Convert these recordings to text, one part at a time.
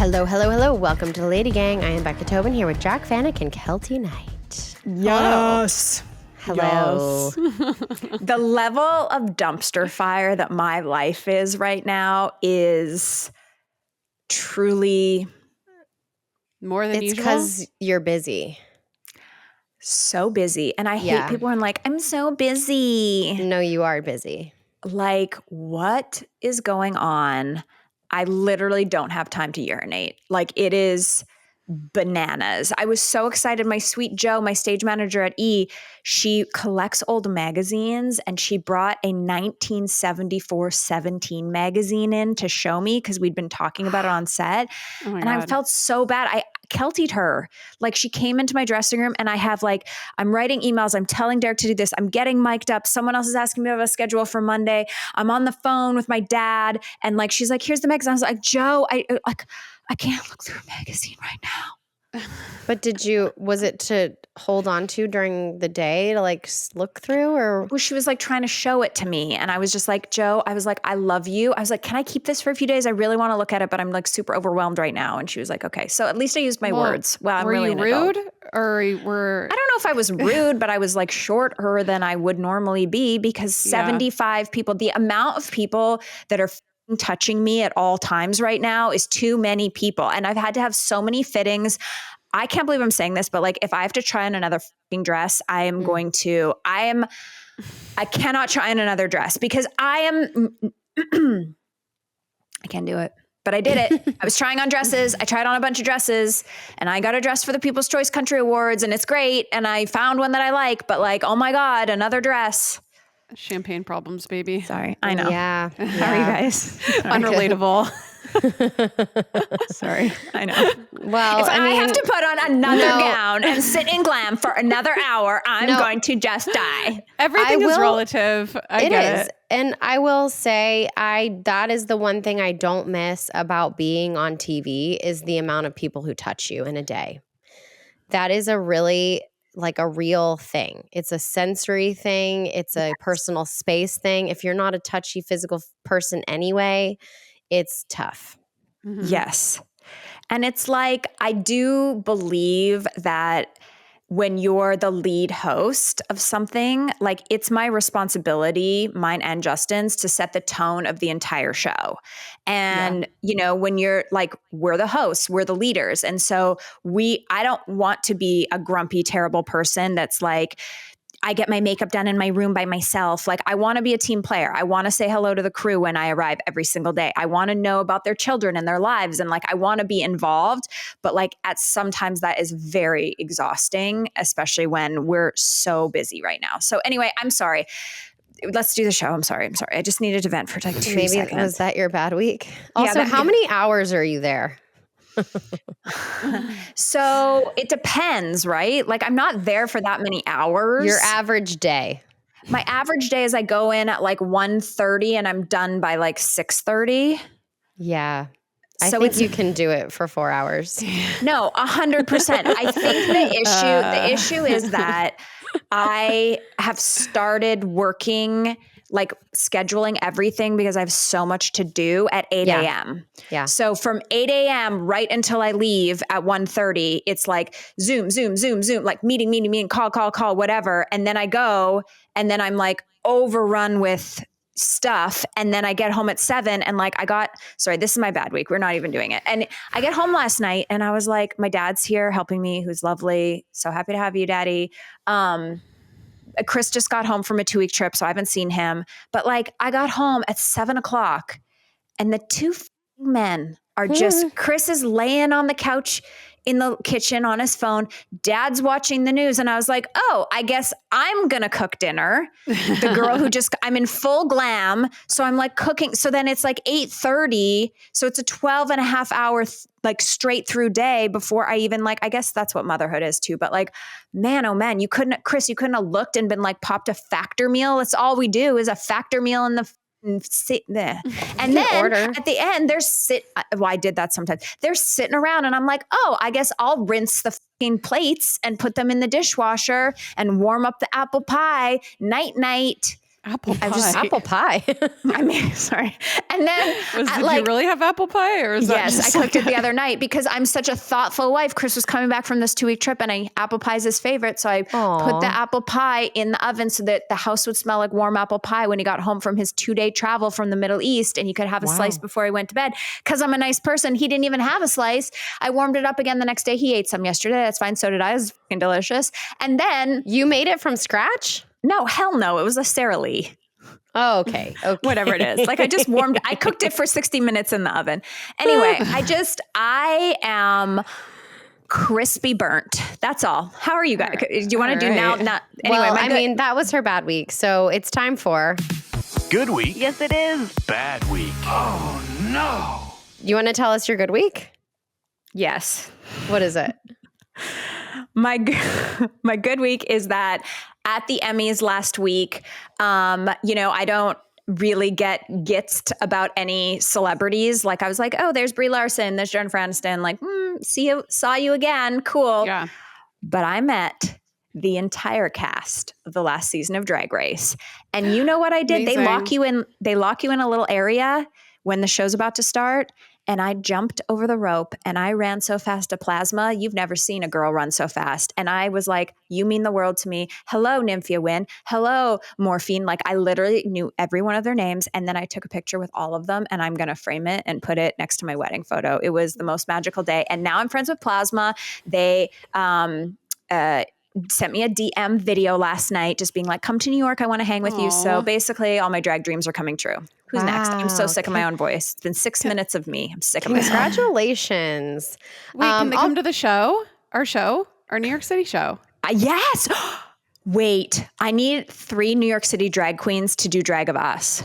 Hello, hello, hello. Welcome to LadyGang. I am Becca Tobin here with Jac Vanek and Keltie Knight. Yes. Hello. Yes. The level of dumpster fire that my life is right now is truly more than It's usual. because you're busy. so busy. And I hate people when like, I'm so busy. No, you are busy. Like, what is going on? I literally don't have time to urinate. Like, it is bananas. I was so excited. My sweet Jo, my stage manager at E, she collects old magazines and she brought a 1974 17 magazine in to show me because we'd been talking about it on set. Oh my and God. I felt so bad. I Keltied her. Like, she came into my dressing room and I have like, I'm writing emails. I'm telling Derek to do this. I'm getting mic'd up. Someone else is asking me about a schedule for Monday. I'm on the phone with my dad. And like, she's like, here's the magazine. I was like, Jo, I can't look through a magazine right now. But was it to hold on to during the day to like look through or? Well, she was like trying to show it to me. And I was just like, Jo, I was like, I love you. I was like, can I keep this for a few days? I really want to look at it, but I'm like super overwhelmed right now. And she was like, okay. So at least I used my words. Well, I'm were really you an rude adult. or were? I don't know if I was rude, but I was like shorter than I would normally be because 75 people, the amount of people that are touching me at all times right now is too many people. And I've had to have so many fittings. I can't believe I'm saying this, but like if I have to try on another fucking dress, I cannot try on another dress because I can't do it. But I did it. I was trying on dresses. I tried on a bunch of dresses and I got a dress for the People's Choice Country Awards and it's great. And I found one that I like, but like, oh my God, another dress. Champagne problems, baby. Sorry. I know. Yeah. How are you guys? Unrelatable. Sorry. I know. Well, If I have to put on another No. gown and sit in glam for another hour, I'm going to just die. Everything is relative. I get it. And I will say that is the one thing I don't miss about being on TV is the amount of people who touch you in a day. That is a really like a real thing. It's a sensory thing. It's a personal space thing. If you're not a touchy physical person anyway, it's tough. Mm-hmm. Yes. And it's like, I do believe that when you're the lead host of something, like it's my responsibility, mine and Justin's, to set the tone of the entire show. And, you know, when you're like, we're the hosts, we're the leaders. And so I don't want to be a grumpy, terrible person that's like, I get my makeup done in my room by myself. Like, I want to be a team player. I want to say hello to the crew when I arrive every single day. I want to know about their children and their lives. And like, I want to be involved. But like, sometimes that is very exhausting, especially when we're so busy right now. So anyway, I'm sorry. Let's do the show. I'm sorry. I just needed to vent for like 2 seconds. Maybe was that your bad week? Also, how many hours are you there? So it depends, right? Like I'm not there for that many hours. Your average day. My average day is I go in at like 1:30 and I'm done by like 6:30. Yeah. I So think you can do it for 4 hours. No, 100%. I think the issue is that I have started working, like scheduling everything because I have so much to do at 8 a.m. Yeah. So from 8 a.m. right until I leave at 1:30, it's like Zoom, like meeting, call, whatever. And then I go and then I'm like overrun with stuff. And then I get home at 7 and like sorry, this is my bad week. We're not even doing it. And I get home last night and I was like, my dad's here helping me, who's lovely. So happy to have you, Daddy. Chris just got home from a 2-week trip, so I haven't seen him. But like, I got home at 7:00 and the two men are just, Chris is laying on the couch in the kitchen on his phone. Dad's watching the news. And I was like, oh, I guess I'm going to cook dinner. The girl who I'm in full glam. So I'm like cooking. So then it's like 8:30. So it's a 12 and a half hour like straight through day before I even like, I guess that's what motherhood is too. But like, man, oh man, Chris, you couldn't have looked and been like popped a Factor meal. That's all we do is a Factor meal in the sit there. And then at the end I did that sometimes. They're sitting around and I'm like, oh, I guess I'll rinse the fucking plates and put them in the dishwasher and warm up the apple pie. Night. Apple pie. Apple pie. I mean, sorry. And then Did you really have apple pie, or is that yes, just I cooked it the other night because I'm such a thoughtful wife. Chris was coming back from this 2-week trip and apple pie is his favorite. So I put the apple pie in the oven so that the house would smell like warm apple pie when he got home from his 2-day travel from the Middle East, and he could have a slice before he went to bed. Because I'm a nice person. He didn't even have a slice. I warmed it up again the next day. He ate some yesterday. That's fine. So did I. It was fucking delicious. And then You made it from scratch? no, hell no. It was a Sara Lee. Oh, okay. Whatever it is. Like I cooked it for 60 minutes in the oven. Anyway, I am crispy burnt. That's all. How are you guys? Do you want to do now? Not anyway. Well, that was her bad week. So it's time for Good week. Yes, it is. Bad week. Oh, no. You want to tell us your good week? Yes. What is it? My good week is that at the Emmys last week, I don't really get gitsed about any celebrities. Like I was like, oh, there's Brie Larson, there's Jennifer Aniston. Like, saw you again. Cool. Yeah. But I met the entire cast of the last season of Drag Race. And you know what I did? Amazing. They lock you in a little area when the show's about to start. And I jumped over the rope and I ran so fast to Plasma. You've never seen a girl run so fast. And I was like, you mean the world to me. Hello, Nymphia Wynn. Hello, Morphine. Like I literally knew every one of their names. And then I took a picture with all of them and I'm going to frame it and put it next to my wedding photo. It was the most magical day. And now I'm friends with Plasma. They, sent me a DM video last night just being like, come to New York. I want to hang with you. So basically all my drag dreams are coming true. Who's next? I'm so sick of my own voice. It's been 6 minutes of me. I'm sick of myself. Congratulations. Wait, can they come to the show? Our New York City show? Yes. Wait, I need 3 New York City drag queens to do Drag of Us.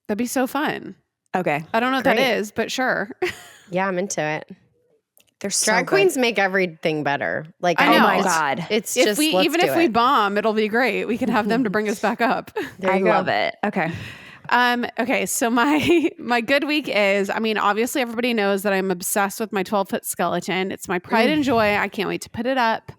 That'd be so fun. Okay. I don't know what that is, but sure. Yeah, I'm into it. They're so Drag good. queens make everything better. Like I know. Oh my God. It's If just we bomb, it'll be great. We can have them to bring us back up. I love it. Okay. Okay, so my good week is, obviously everybody knows that I'm obsessed with my 12-foot skeleton. It's my pride and joy. I can't wait to put it up.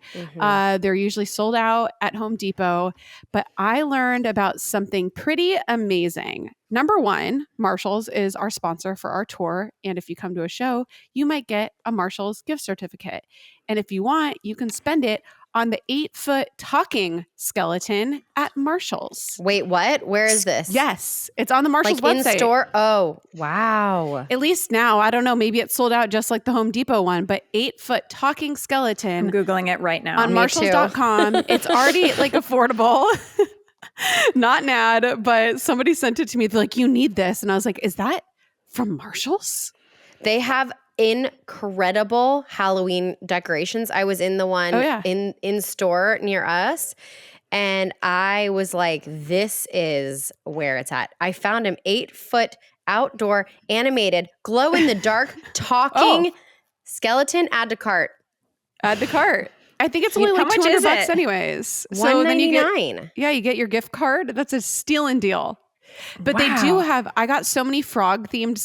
They're usually sold out at Home Depot, but I learned about something pretty amazing. Number one, Marshall's is our sponsor for our tour. And if you come to a show, you might get a Marshall's gift certificate. And if you want, you can spend it on the 8-foot talking skeleton at Marshall's. Wait, what? Where is this? Yes. It's on the Marshall's like website. in store? Oh, wow. At least now. I don't know. Maybe it's sold out just like the Home Depot one, but 8-foot talking skeleton. I'm Googling it right now. On Marshalls.com. It's already like affordable. Not an ad, but somebody sent it to me. They're like, you need this. And I was like, is that from Marshall's? They have incredible Halloween decorations. I was in the one in store near us, and I was like, this is where it's at. I found him 8-foot outdoor animated glow in the dark talking skeleton. Add to cart. Add to cart. I think it's only like $200 anyways. So then you get your gift card. That's a stealing deal. But they do have, I got so many frog themed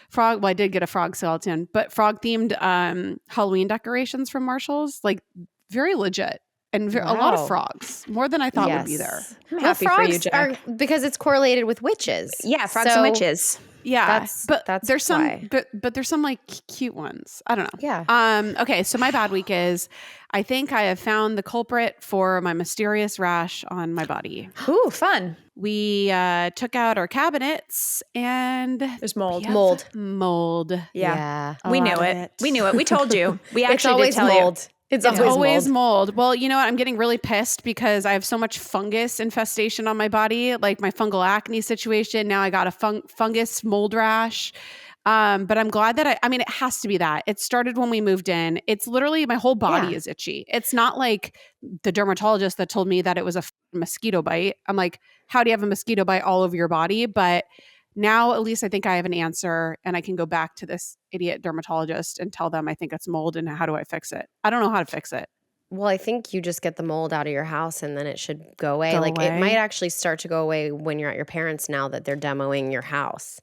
frog. Well, I did get a frog skeleton, but frog themed Halloween decorations from Marshall's, like very legit and a lot of frogs, more than I thought would be there. I'm happy for you, Jack. Because it's correlated with witches. Yeah, frogs and witches. Yeah, that's there's why. some, but there's some like cute ones. I don't know. Yeah. Okay. So my bad week is, I think I have found the culprit for my mysterious rash on my body. Ooh, fun. We took out our cabinets and there's mold. Mold. Yeah. We knew it. We knew it. We told you. We actually did tell mold. you. It's always mold. Well, you know what? I'm getting really pissed because I have so much fungus infestation on my body, like my fungal acne situation. Now I got a fungus mold rash. But I'm glad that it has to be that. It started when we moved in. It's literally my whole body is itchy. It's not like the dermatologist that told me that it was a mosquito bite. I'm like, how do you have a mosquito bite all over your body? But now at least I think I have an answer and I can go back to this idiot dermatologist and tell them I think it's mold and how do I fix it? I don't know how to fix it. Well, I think you just get the mold out of your house and then it should go away. Go Like away. it might actually start to go away when you're at your parents' now that they're demoing your house.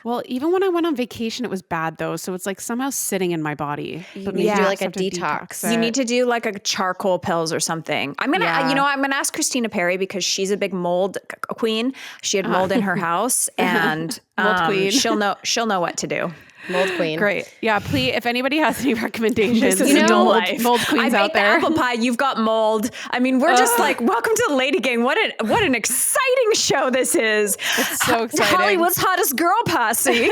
Well, even when I went on vacation, it was bad though. So it's like somehow sitting in my body. You But need to maybe do I like just a have to detox. You it. need to do like a charcoal pills or something. I'm gonna, Yeah. I'm gonna ask Christina Perry because she's a big mold queen. She had mold in her house, and Mold queen. she'll know what to do. Mold queen. Great. Yeah, please, if anybody has any recommendations, This is You know, mold queens I out baked there. the apple pie. You've got mold. I mean, we're just like, welcome to the Lady Gang. What an exciting show this is. It's so exciting. Hollywood's hottest girl posse.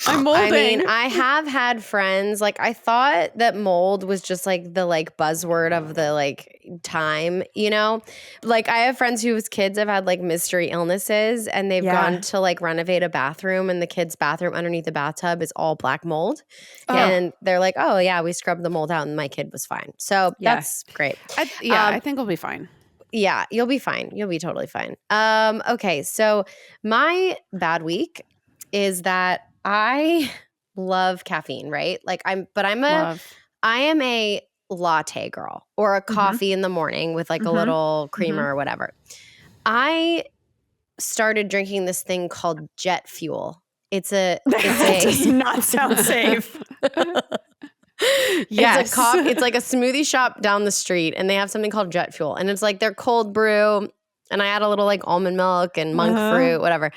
I'm molding. I mean, I have had friends, like I thought that mold was just like the like buzzword of the like time, you know? Like I have friends whose kids have had like mystery illnesses and they've gone to like renovate a bathroom and the kid's bathroom underneath the bathtub is all black mold. And they're like, oh yeah, we scrubbed the mold out and my kid was fine. So that's great. I think we'll be fine. Yeah, you'll be fine. You'll be totally fine. Okay, so my bad week is that I love caffeine, right? Like I am a latte girl or a coffee in the morning with like a little creamer or whatever. I started drinking this thing called jet fuel. That does not sound safe. Yes. It's like a smoothie shop down the street and they have something called jet fuel and it's like their cold brew and I add a little like almond milk and monk fruit, whatever.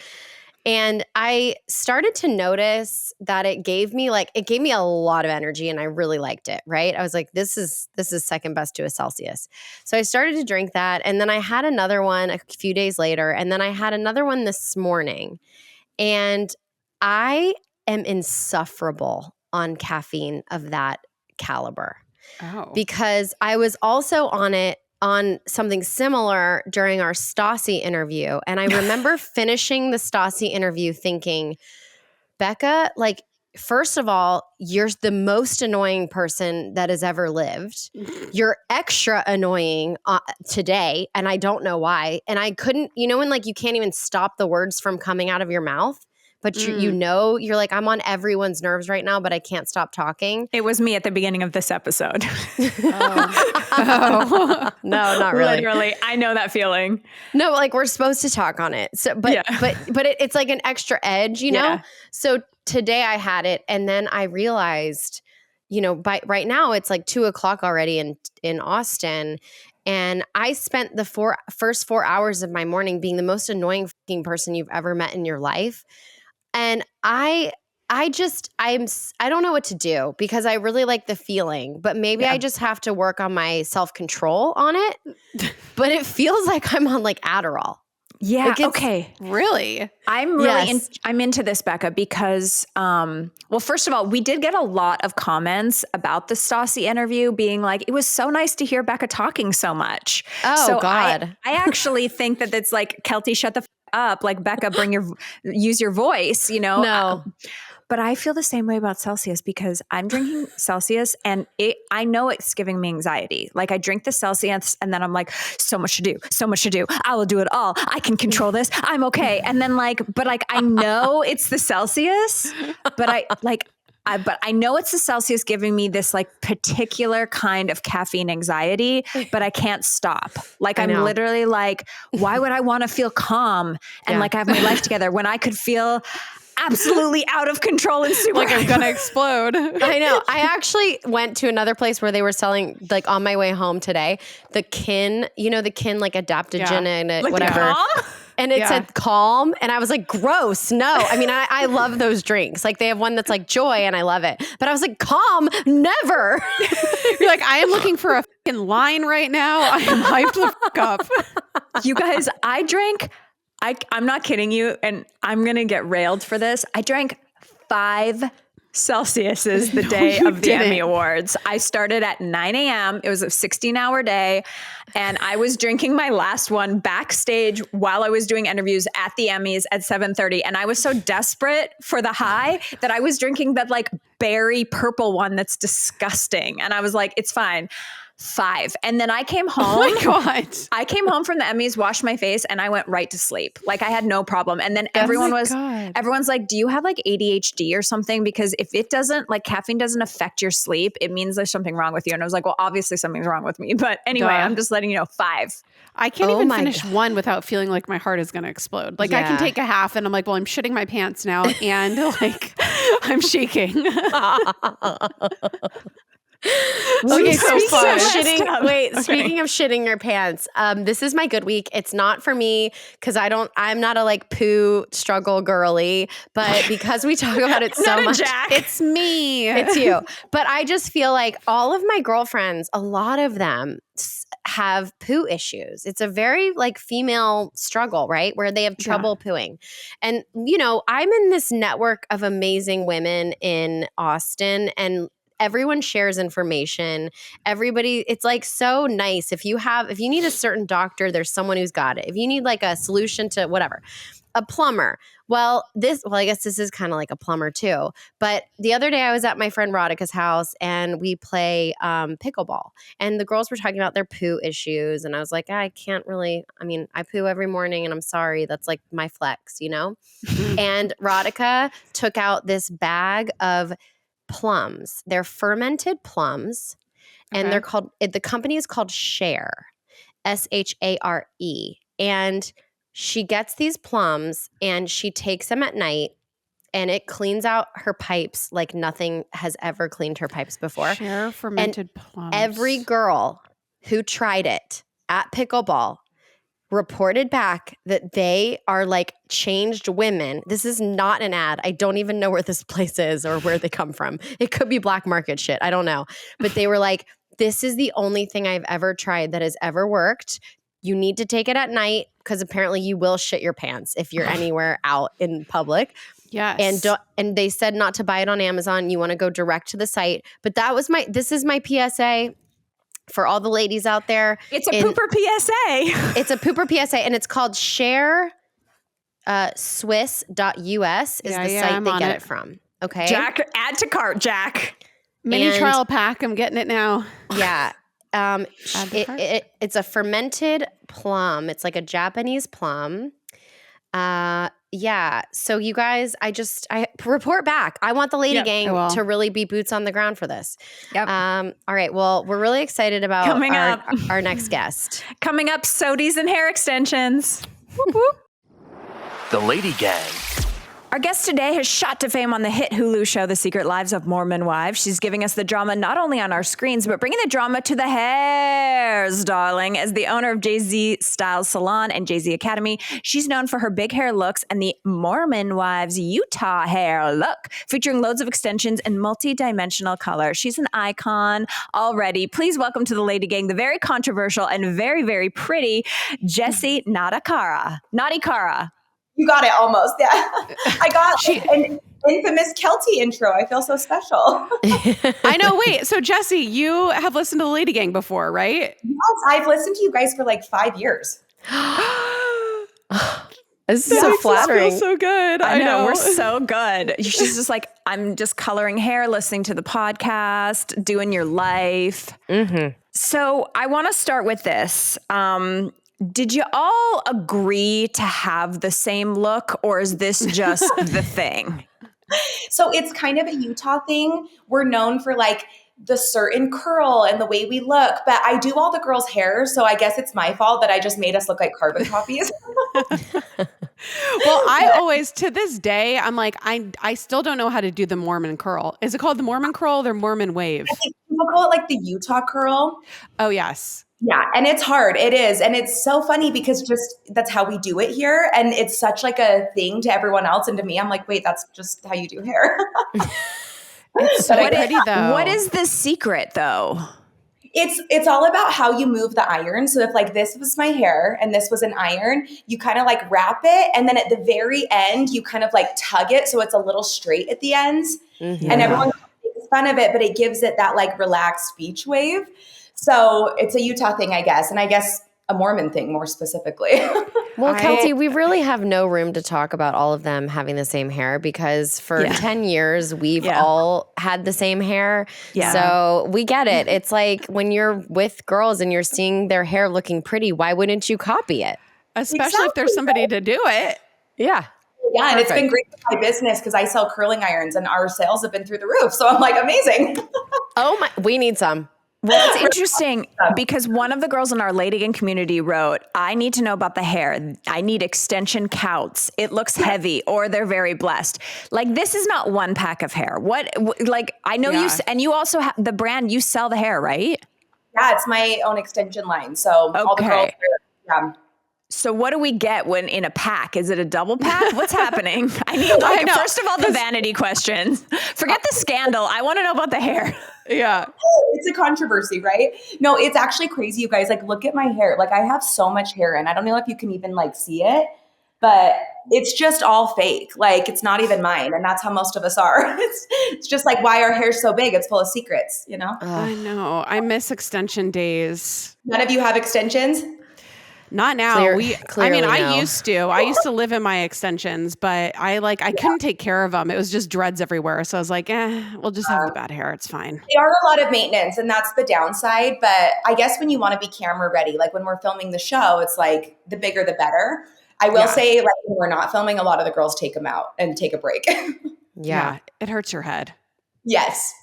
And I started to notice that it gave me a lot of energy and I really liked it, right? I was like, this is second best to a Celsius. So I started to drink that and then I had another one a few days later and then I had another one this morning. And I am insufferable on caffeine of that caliber. Oh. Because I was also on something similar during our Stassi interview. And I remember finishing the Stassi interview thinking, Becca, like, first of all, you're the most annoying person that has ever lived. You're extra annoying today. And I don't know why. And I couldn't, when like you can't even stop the words from coming out of your mouth. But you're like, I'm on everyone's nerves right now, but I can't stop talking. It was me at the beginning of this episode. No, not really. Literally, I know that feeling. No, like we're supposed to talk on it. So, but it's like an extra edge, you know? Yeah. So today I had it and then I realized, by right now it's like 2:00 already in Austin. And I spent the first 4 hours of my morning being the most annoying fucking person you've ever met in your life. And I don't know what to do because I really like the feeling, but maybe I just have to work on my self-control on it. But it feels like I'm on like Adderall. Yeah. Like okay. Really? I'm really I'm into this, Becca, because well, first of all, we did get a lot of comments about the Stassi interview being like, it was so nice to hear Becca talking so much. Oh, so God. I actually think that it's like, Keltie, shut the up. Like, Becca, use your voice, No. But I feel the same way about Celsius because I'm drinking Celsius and I know it's giving me anxiety. Like I drink the Celsius and then I'm like, so much to do. I will do it all. I can control this. I'm okay. And then but I know it's the Celsius, but I know it's the Celsius giving me this like particular kind of caffeine anxiety, but I can't stop. Like I'm literally like, why would I want to feel calm and like have my life together when I could feel absolutely out of control and super like I'm gonna explode. I know. I actually went to another place where they were selling, like on my way home today, the kin, like adaptogen and like whatever. And it said calm. And I was like, gross. No. I mean, I love those drinks. Like they have one that's like joy and I love it. But I was like, calm, never. You're like, I am looking for a fucking line right now. I am hyped the fuck up. You guys, I'm not kidding you, and I'm going to get railed for this. I drank 5 Celsiuses the day of the Emmy Awards. I started at 9 a.m. It was a 16-hour day, and I was drinking my last one backstage while I was doing interviews at the Emmys at 7:30, and I was so desperate for the high that I was drinking that like berry purple one that's disgusting, and I was like, it's fine. 5. And then I came home. Oh my God. I came home from the Emmys, washed my face, and I went right to sleep. Like I had no problem. And then everyone's like, do you have like ADHD or something? Because if it doesn't, like caffeine doesn't affect your sleep, it means there's something wrong with you. And I was like, well, obviously something's wrong with me. But anyway, I'm just letting you know, 5. I can't even finish one without feeling like my heart is going to explode. Like I can take a half and I'm like, well, I'm shitting my pants now. And like I'm shaking. Okay, so speaking of fun. speaking of shitting your pants, this is my good week. It's not for me because I'm not a like poo struggle girly, but because we talk about it so much, it's me. It's you. But I just feel like all of my girlfriends, a lot of them have poo issues. It's a very like female struggle, right? Where they have trouble pooing. And you know, I'm in this network of amazing women in Austin, and everyone shares information. Everybody, it's like so nice. If you need a certain doctor, there's someone who's got it. If you need like a solution to whatever, a plumber. Well, I guess this is kind of like a plumber too. But the other day I was at my friend Radhika's house and we play pickleball. And the girls were talking about their poo issues. And I was like, I poo every morning and I'm sorry. That's like my flex, you know? And Radhika took out this bag of plums. They're fermented plums, and they're called. The company is called Share, Share, and she gets these plums and she takes them at night, and it cleans out her pipes like nothing has ever cleaned her pipes before. Share fermented plums. Every girl who tried it at pickleball reported back that they are like changed women. This is not an ad. I don't even know where this place is or where they come from. It could be black market shit. I don't know. But they were like, this is the only thing I've ever tried that has ever worked. You need to take it at night because apparently you will shit your pants if you're anywhere out in public. Yes. And they said not to buy it on Amazon. You want to go direct to the site. But this is my PSA. For all the ladies out there. It's a pooper PSA. It's a pooper PSA, and it's called Share Swiss.us is the site they get it from. Okay. Jack, add to cart, Jack. Mini trial pack. I'm getting it now. Yeah. It's a fermented plum. It's like a Japanese plum. Yeah. So you guys, I report back. I want the Lady Gang to really be boots on the ground for this. Yep. All right. Well, we're really excited about our next guest. Coming up, sodies and hair extensions. Whoop, whoop. The Lady Gang. Our guest today has shot to fame on the hit Hulu show, The Secret Lives of Mormon Wives. She's giving us the drama not only on our screens, but bringing the drama to the hairs, darling. As the owner of Jay-Z Styles Salon and Jay-Z Academy, she's known for her big hair looks and the Mormon Wives Utah hair look, featuring loads of extensions and multi-dimensional color. She's an icon already. Please welcome to the Lady Gang, the very controversial and very, very pretty Jessi Ngatikaura. You got it almost. Yeah. I got an infamous Keltie intro. I feel so special. I know. Wait, so Jessi, you have listened to the Lady Gang before, right? Yes, I've listened to you guys for like 5 years. This is so flattering. So good. I know. We're so good. She's just like, I'm just coloring hair, listening to the podcast, doing your life. Mm-hmm. So I want to start with this. Did you all agree to have the same look, or is this just the thing? So it's kind of a Utah thing. We're known for like the certain curl and the way we look, but I do all the girls' hair, so I guess it's my fault that I just made us look like carbon copies. Well, I always, to this day, I'm like, I still don't know how to do the Mormon curl. Is it called the Mormon curl or the Mormon wave? I think people call it like the Utah curl. Oh, yes. Yeah, and it's hard. It is. And it's so funny because just that's how we do it here. And it's such like a thing to everyone else. And to me, I'm like, wait, that's just how you do hair. It's so pretty though. What is the secret though? It's all about how you move the iron. So if like this was my hair and this was an iron, you kind of like wrap it. And then at the very end, you kind of like tug it. So it's a little straight at the ends. Mm-hmm. And everyone makes fun of it, but it gives it that like relaxed beach wave. So it's a Utah thing, I guess. And I guess a Mormon thing more specifically. Well, Keltie, we really have no room to talk about all of them having the same hair because for 10 years, we've all had the same hair. Yeah. So we get it. It's like when you're with girls and you're seeing their hair looking pretty, why wouldn't you copy it? Especially if there's somebody to do it. Yeah. Yeah, and it's been great for my business because I sell curling irons and our sales have been through the roof. So I'm like, amazing. Oh my, we need some. Well, it's interesting because one of the girls in our LadyGang community wrote, I need to know about the hair. I need extension counts. It looks heavy or they're very blessed. Like this is not one pack of hair. Like I know you, and you also have the brand, you sell the hair, right? Yeah, it's my own extension line. So all the girls are, So what do we get when in a pack? Is it a double pack? What's happening? I need first of all, the vanity questions. Forget the scandal. I want to know about the hair. Yeah. It's a controversy, right? No, it's actually crazy, you guys. Like, look at my hair. Like, I have so much hair and I don't know if you can even like see it, but it's just all fake. Like, it's not even mine. And that's how most of us are. It's just like why our hair's so big. It's full of secrets, you know? I know. I miss extension days. None of you have extensions? Not now. Clearly I used to. I used to live in my extensions, but I couldn't take care of them. It was just dreads everywhere. So I was like, we'll just have the bad hair. It's fine. They are a lot of maintenance, and that's the downside. But I guess when you want to be camera ready, like when we're filming the show, it's like the bigger the better. I will say, like when we're not filming, a lot of the girls take them out and take a break. Yeah, it hurts your head. Yes.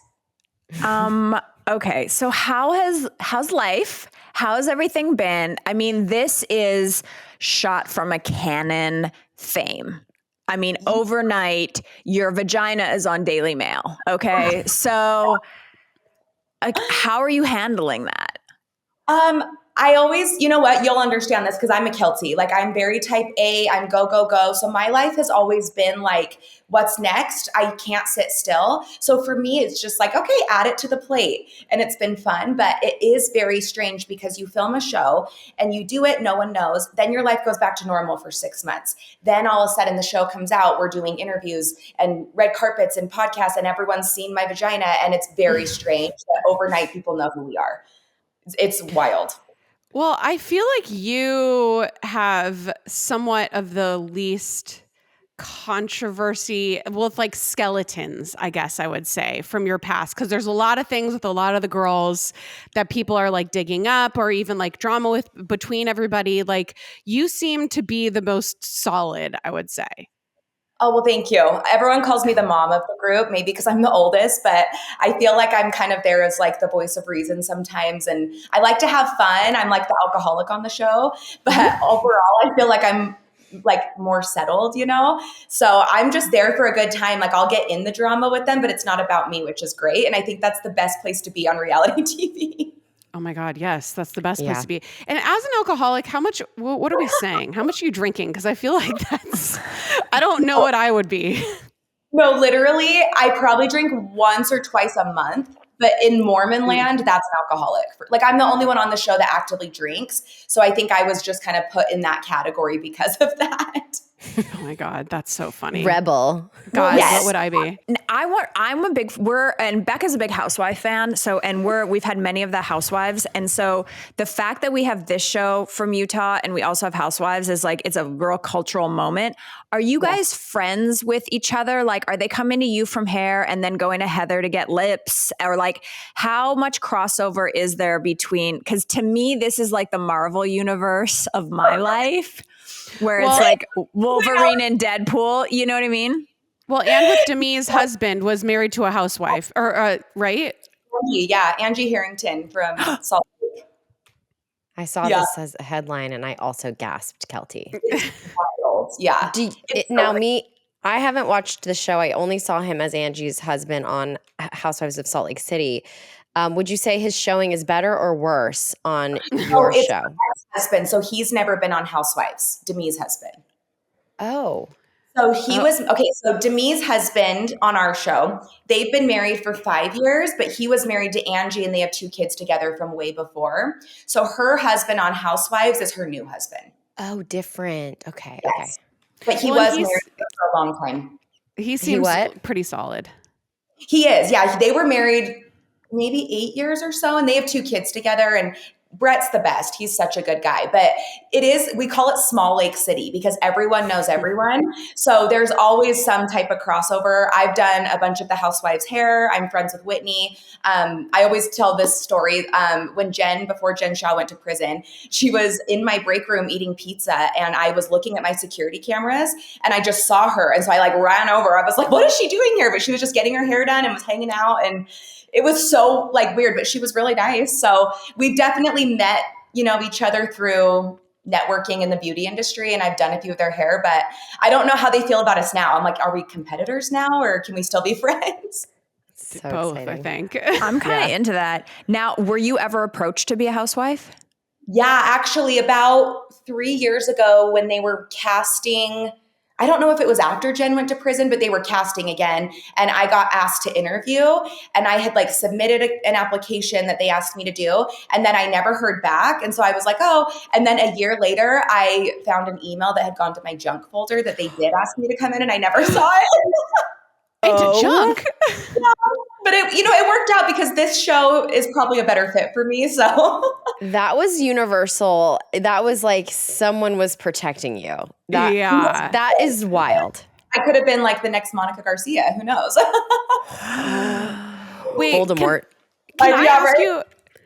Okay. So how's life? How's everything been? I mean, this is shot from a Canon fame. I mean, overnight, your vagina is on Daily Mail. Okay. So how are you handling that? I always, you know what, you'll understand this because I'm a Keltie. Like I'm very type A, I'm go, go, go. So my life has always been like, what's next? I can't sit still. So for me, it's just like, okay, add it to the plate. And it's been fun, but it is very strange because you film a show and you do it, no one knows. Then your life goes back to normal for 6 months. Then all of a sudden the show comes out, we're doing interviews and red carpets and podcasts and everyone's seen my vagina. And it's very strange that overnight people know who we are. It's wild. Well, I feel like you have somewhat of the least controversy with like skeletons, I guess I would say, from your past. Because there's a lot of things with a lot of the girls that people are like digging up or even like drama with between everybody. Like you seem to be the most solid, I would say. Oh, well, thank you. Everyone calls me the mom of the group, maybe because I'm the oldest, but I feel like I'm kind of there as like the voice of reason sometimes. And I like to have fun. I'm like the alcoholic on the show, but overall, I feel like I'm like more settled, you know? So I'm just there for a good time. Like I'll get in the drama with them, but it's not about me, which is great. And I think that's the best place to be on reality TV. Oh my God, yes, that's the best place to be. And as an alcoholic, how much, what are we saying? How much are you drinking? Because I feel like I don't know what I would be. No, literally, I probably drink once or twice a month. But in Mormon land, that's an alcoholic. Like I'm the only one on the show that actively drinks. So I think I was just kind of put in that category because of that. Oh my God, that's so funny. Rebel. God, yes. What would I be? And Becca's a big housewife fan. So, and we've had many of the housewives. And so the fact that we have this show from Utah and we also have housewives is like, it's a real cultural moment. Are you guys friends with each other? Like, are they coming to you from hair and then going to Heather to get lips? Or like, how much crossover is there between, because to me, this is like the Marvel universe of my life. Where it's like Wolverine and Deadpool, you know what I mean? Well, and with Demi's husband was married to a housewife, or right? Yeah, Angie Harrington from Salt Lake. I saw this as a headline, and I also gasped, Keltie. Yeah. I haven't watched the show. I only saw him as Angie's husband on Housewives of Salt Lake City. Would you say his showing is better or worse on your show? Husband. So he's never been on Housewives, Demi's husband. Oh. So he was, okay, so Demi's husband on our show, they've been married for 5 years, but he was married to Angie and they have 2 kids together from way before. So her husband on Housewives is her new husband. Oh, different. Okay. Yes. Okay. But he was married for a long time. He seems pretty solid. He is. Yeah. They were married maybe 8 years or so, and they have 2 kids together. And Brett's the best. He's such a good guy. But we call it Small Lake City because everyone knows everyone. So there's always some type of crossover. I've done a bunch of the housewives' hair. I'm friends with Whitney. I always tell this story. Before Jen Shaw went to prison, she was in my break room eating pizza and I was looking at my security cameras and I just saw her. And so I ran over. I was like, what is she doing here? But she was just getting her hair done and was hanging out. And it was so weird, but she was really nice. So we've definitely met, each other through networking in the beauty industry. And I've done a few of their hair, but I don't know how they feel about us now. I'm like, are we competitors now or can we still be friends? So both, exciting. I think. I'm kind of into that. Now, were you ever approached to be a housewife? Yeah, actually about 3 years ago when they were casting, I don't know if it was after Jen went to prison, but they were casting again. And I got asked to interview and I had submitted an application that they asked me to do. And then I never heard back. And so I was like, oh, and then a year later, I found an email that had gone to my junk folder that they did ask me to come in and I never saw it. Into junk. Yeah. But it worked out because this show is probably a better fit for me. So that was universal. That was someone was protecting you. That is wild. I could have been the next Monica Garcia. Who knows? Wait, Voldemort.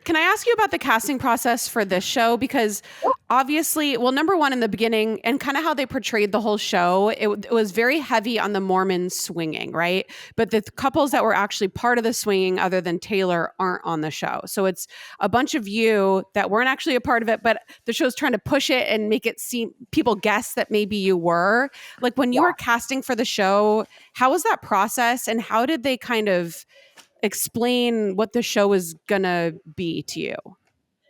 Can I ask you about the casting process for this show? Because obviously, number one, in the beginning and kind of how they portrayed the whole show, it was very heavy on the Mormon swinging, right? But the couples that were actually part of the swinging other than Taylor aren't on the show. So it's a bunch of you that weren't actually a part of it, but the show's trying to push it and make it seem people guess that maybe you were. When you were casting for the show, how was that process and how did they kind of explain what the show is gonna be to you?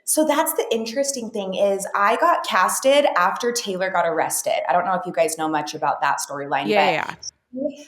So that's the interesting thing is I got casted after Taylor got arrested. I don't know if you guys know much about that storyline. Yeah.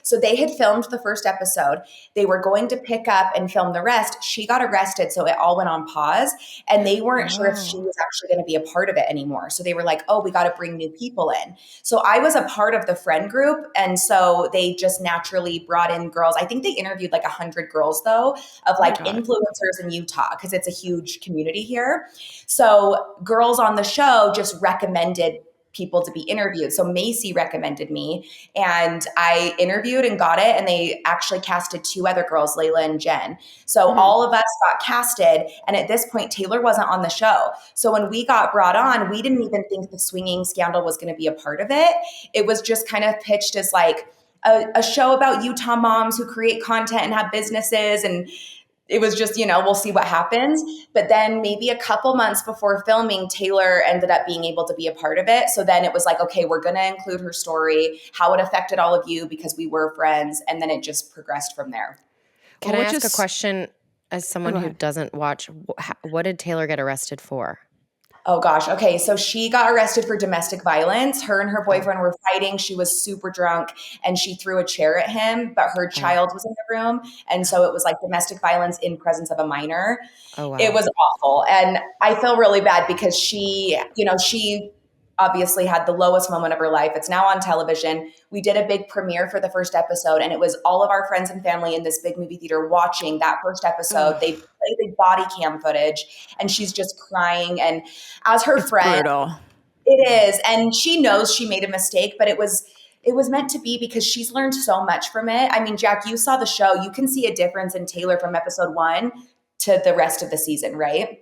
So they had filmed the first episode. They were going to pick up and film the rest. She got arrested, so it all went on pause. And they weren't sure if she was actually going to be a part of it anymore. So they were like, oh, we got to bring new people in. So I was a part of the friend group. And so they just naturally brought in girls. I think they interviewed 100 girls, though, of influencers in Utah, because it's a huge community here. So girls on the show just recommended people to be interviewed. So Macy recommended me and I interviewed and got it. And they actually casted 2 other girls, Layla and Jen. So all of us got casted. And at this point, Taylor wasn't on the show. So when we got brought on, we didn't even think the swinging scandal was going to be a part of it. It was just kind of pitched as a show about Utah moms who create content and have businesses. And it was just, we'll see what happens. But then maybe a couple months before filming, Taylor ended up being able to be a part of it. So then it was okay, we're going to include her story, how it affected all of you because we were friends. And then it just progressed from there. Can I ask a question as someone who doesn't watch? What did Taylor get arrested for? Oh gosh. Okay. So she got arrested for domestic violence. Her and her boyfriend were fighting. She was super drunk and she threw a chair at him, but her child was in the room. And so it was domestic violence in presence of a minor. Oh, wow. It was awful. And I feel really bad because she obviously had the lowest moment of her life. It's now on television. We did a big premiere for the first episode and it was all of our friends and family in this big movie theater watching that first episode. They played the body cam footage and she's just crying. And as her friend, brutal. It is. And she knows she made a mistake, but it was meant to be because she's learned so much from it. I mean, Jac, you saw the show. You can see a difference in Taylor from episode 1 to the rest of the season, right?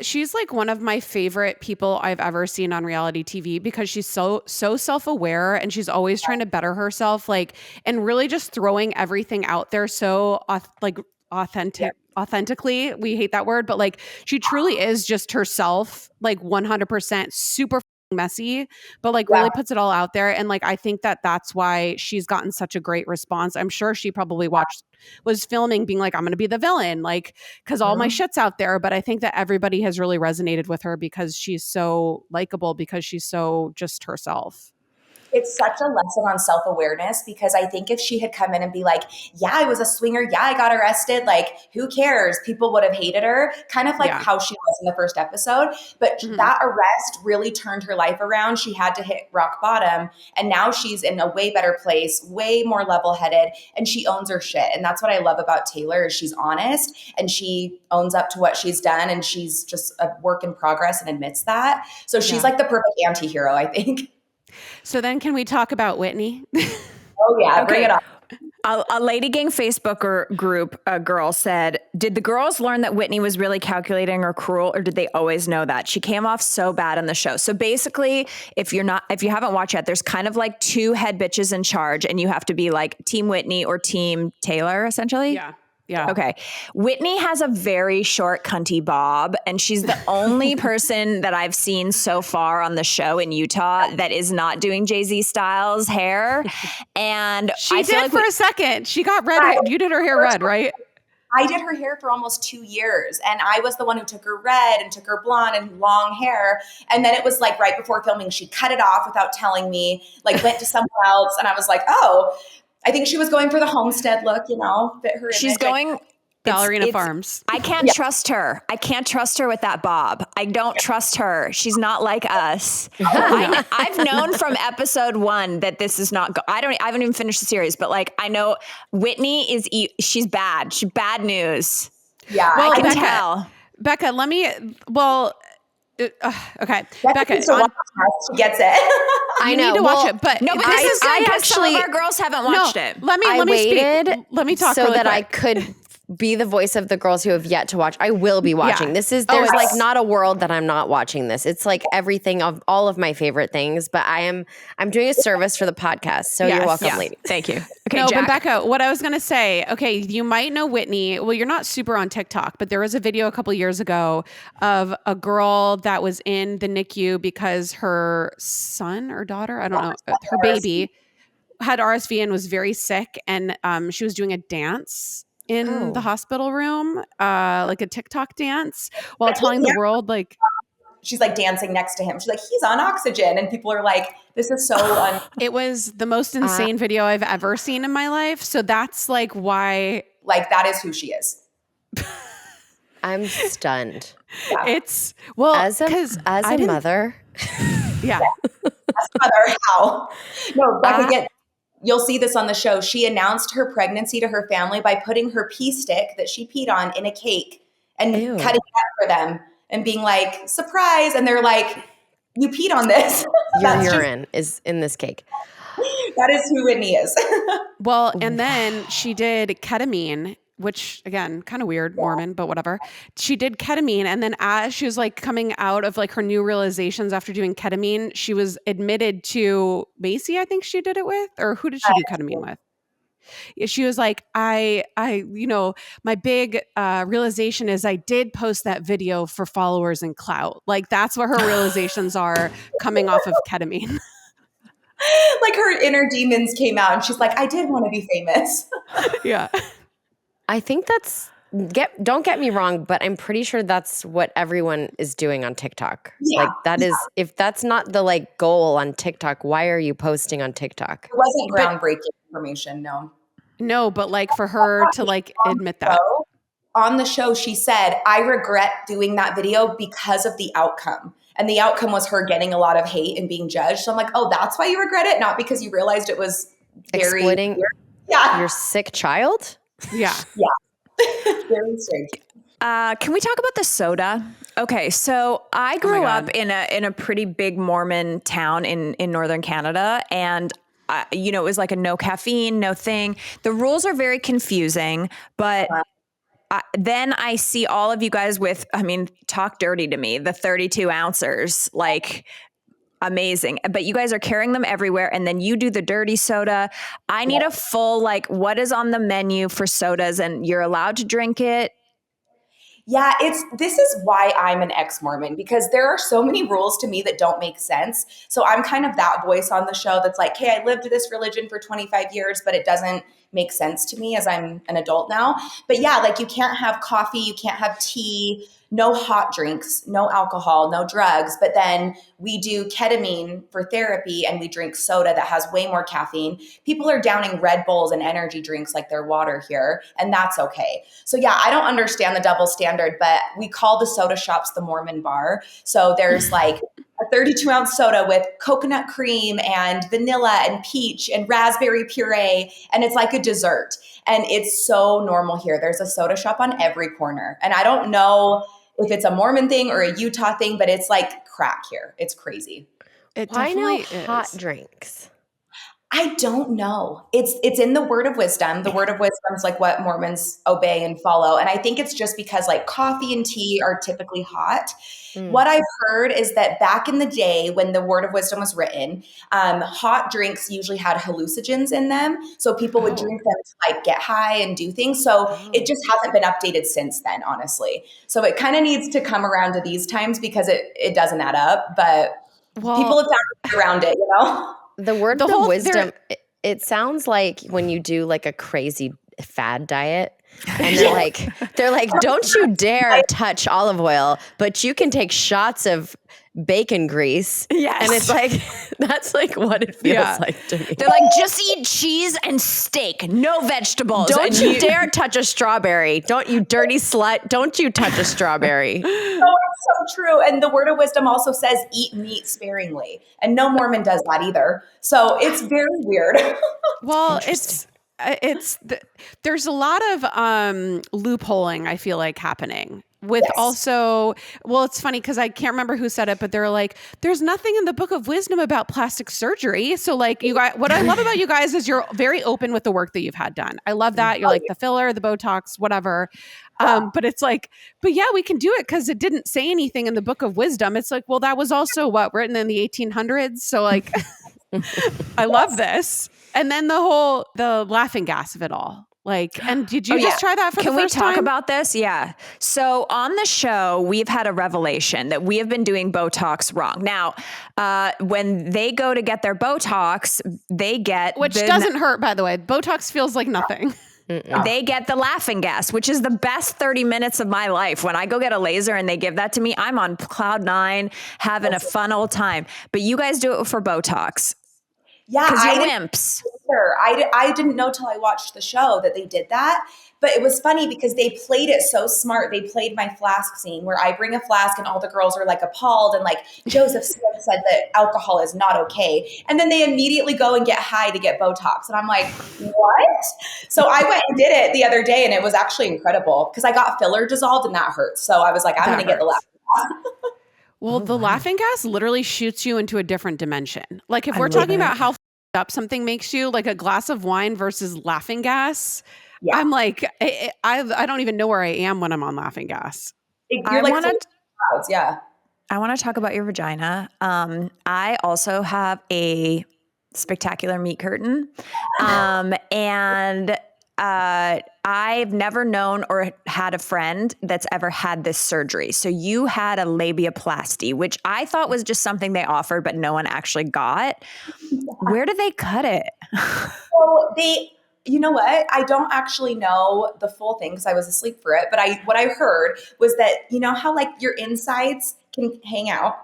She's one of my favorite people I've ever seen on reality TV because she's so self-aware and she's always trying to better herself, and really just throwing everything out there so authentically. We hate that word, but she truly is just herself, 100%, super messy, but really puts it all out there. And I think that's why she's gotten such a great response. I'm sure she probably was filming being I'm going to be the villain, because all my shit's out there. But I think that everybody has really resonated with her because she's so likable, because she's so just herself. It's such a lesson on self-awareness, because I think if she had come in and be like, yeah, I was a swinger. Yeah, I got arrested. Like, who cares? People would have hated her, kind of like how she was in the first episode. But that arrest really turned her life around. She had to hit rock bottom, and now she's in a way better place, way more level-headed, and she owns her shit. And that's what I love about Taylor, is she's honest and she owns up to what she's done, and she's just a work in progress and admits that. So she's like the perfect anti-hero, I think. So then can we talk about Whitney? Oh yeah, bring it on. A LadyGang Facebook group girl said, did the girls learn that Whitney was really calculating or cruel, or did they always know that? She came off so bad on the show. So basically, if you haven't watched yet, there's kind of like two head bitches in charge, and you have to be like Team Whitney or Team Taylor, essentially. Yeah. Okay. Whitney has a very short cunty bob, and she's the only person that I've seen so far on the show in Utah that is not doing Jay-Z Styles hair. And she did for a second. She got red. You did her hair red, right? I did her hair for almost 2 years, and I was the one who took her red and took her blonde and long hair. And then it was like right before filming, she cut it off without telling me, like went to someone else. And I was like, oh, I think she was going for the homestead look, fit her image. She's going Ballerina Farms. I can't trust her. I can't trust her with that bob. I don't trust her. She's not like us. I've known from episode 1 that this is not. I haven't even finished the series, but like I know Whitney she's bad. She's bad news. Yeah, well, I can tell. Becca, let me. Well. Okay, Becca. She gets it. I know. Need to watch it, but no. But this is good because some of our girls haven't watched it. Let me talk so really that quick. I could be the voice of the girls who have yet to watch. I will be watching. Yeah. There's like not a world that I'm not watching this. It's like everything of all of my favorite things, but I'm doing a service for the podcast. So you're welcome, lady. Thank you. Okay, no, Jac. but Becca, what I was going to say, okay, you might know Whitney. Well, you're not super on TikTok, but there was a video a couple years ago of a girl that was in the NICU because her son or daughter, I don't know, her baby had RSV and was very sick. And she was doing a dance in the hospital room, like a TikTok dance, while telling the world, like, she's like dancing next to him. She's like, he's on oxygen. And people are like, this is so It was the most insane video I've ever seen in my life. So that's like why. Like, that is who she is. I'm stunned. Yeah. It's, well, as a mother. Yeah. As a mother, how? No, Becca, you'll see this on the show. She announced her pregnancy to her family by putting her pee stick that she peed on in a cake and cutting it up for them and being like, surprise. And they're like, you peed on this. Your urine is in this cake. That is who Whitney is. Well, and then she did ketamine, which again, kind of weird, Mormon, but whatever. She did ketamine. And then as she was like coming out of like her new realizations after doing ketamine, she was admitted to Macy, I think she did it with, or who did she do ketamine with? She was like, I, my big realization is I did post that video for followers and clout. Like that's what her realizations are coming off of ketamine. Like her inner demons came out and she's like, I did want to be famous. Yeah. I think don't get me wrong, but I'm pretty sure that's what everyone is doing on TikTok. Yeah. Like that is, if that's not the like goal on TikTok, why are you posting on TikTok? It wasn't groundbreaking information, no. No, but like for her to like admit that. On the show, she said, I regret doing that video because of the outcome. And the outcome was her getting a lot of hate and being judged. So I'm like, oh, that's why you regret it? Not because you realized it was very exploiting your sick child? Yeah. Yeah. Very strange. Can we talk about the soda? Okay, so I grew up in a pretty big Mormon town in northern Canada, and it was like a no caffeine, no thing. The rules are very confusing, but then I see all of you guys with, talk dirty to me, the 32 ounces, like amazing. But you guys are carrying them everywhere, and then you do the dirty soda. I need a full, like, what is on the menu for sodas, and you're allowed to drink it. Yeah, this is why I'm an ex-Mormon, because there are so many rules to me that don't make sense. So I'm kind of that voice on the show that's like, hey, I lived this religion for 25 years, but it doesn't makes sense to me as I'm an adult now. But yeah, like you can't have coffee, you can't have tea, no hot drinks, no alcohol, no drugs. But then we do ketamine for therapy and we drink soda that has way more caffeine. People are downing Red Bulls and energy drinks like they're water here, and that's okay. So yeah, I don't understand the double standard, but we call the soda shops the Mormon bar. So there's like a 32-ounce soda with coconut cream and vanilla and peach and raspberry puree, and it's like a dessert. And it's so normal here. There's a soda shop on every corner. And I don't know if it's a Mormon thing or a Utah thing, but it's like crack here. It's crazy. It Why no definitely hot is. drinks? I don't know. It's in the word of wisdom. The word of wisdom is like what Mormons obey and follow. And I think it's just because like coffee and tea are typically hot. What I've heard is that back in the day when the word of wisdom was written, hot drinks usually had hallucinogens in them. So people would drink them to like get high and do things. So it just hasn't been updated since then, honestly. So it kind of needs to come around to these times because it doesn't add up. But people have found a way around it, you know? The word The of whole- wisdom, it sounds like when you do like a crazy fad diet and they're like, don't you dare touch olive oil, but you can take shots of bacon grease. Yes. And it's like, that's like what it feels like to me. They're like, just eat cheese and steak, no vegetables. Don't you dare touch a strawberry. Don't you dirty slut. Don't you touch a strawberry. No, it's so true. And the word of wisdom also says eat meat sparingly. And no Mormon does that either. So it's very weird. Well, there's a lot of loopholing, I feel like, happening with also, well, it's funny because I can't remember who said it, but they're like, there's nothing in the book of wisdom about plastic surgery. So like you guys, what I love about you guys is you're very open with the work that you've had done. I love that. You're like the filler, the Botox, whatever. But it's like, but yeah, we can do it because it didn't say anything in the book of wisdom. It's like, well, that was also written in the 1800s. So like, I love this. And then the laughing gas of it all. Like, and did you just try that for the first time? Can we talk about this? Yeah. So on the show, we've had a revelation that we have been doing Botox wrong. Now, when they go to get their Botox, they get which doesn't hurt, by the way. Botox feels like nothing. They get the laughing gas, which is the best 30 minutes of my life. When I go get a laser and they give that to me, I'm on cloud nine, having a fun old time. But you guys do it for Botox. Yeah, because you're wimps. I didn't know till I watched the show that they did that. But it was funny because they played it so smart. They played my flask scene where I bring a flask and all the girls are like appalled and like Joseph Smith said that alcohol is not okay. And then they immediately go and get high to get Botox. And I'm like, what? So I went and did it the other day and it was actually incredible because I got filler dissolved and that hurts. So I was like, I'm going to get the last one. Well, the laughing gas literally shoots you into a different dimension. Like if we're talking about how up something makes you, like a glass of wine versus laughing gas, I'm like, I don't even know where I am when I'm on laughing gas. I want to talk about your vagina. I also have a spectacular meat curtain. And I've never known or had a friend that's ever had this surgery. So you had a labiaplasty, which I thought was just something they offered, but no one actually got. Where did they cut it? So you know what? I don't actually know the full thing because I was asleep for it. But what I heard was that, you know how like your insides can hang out,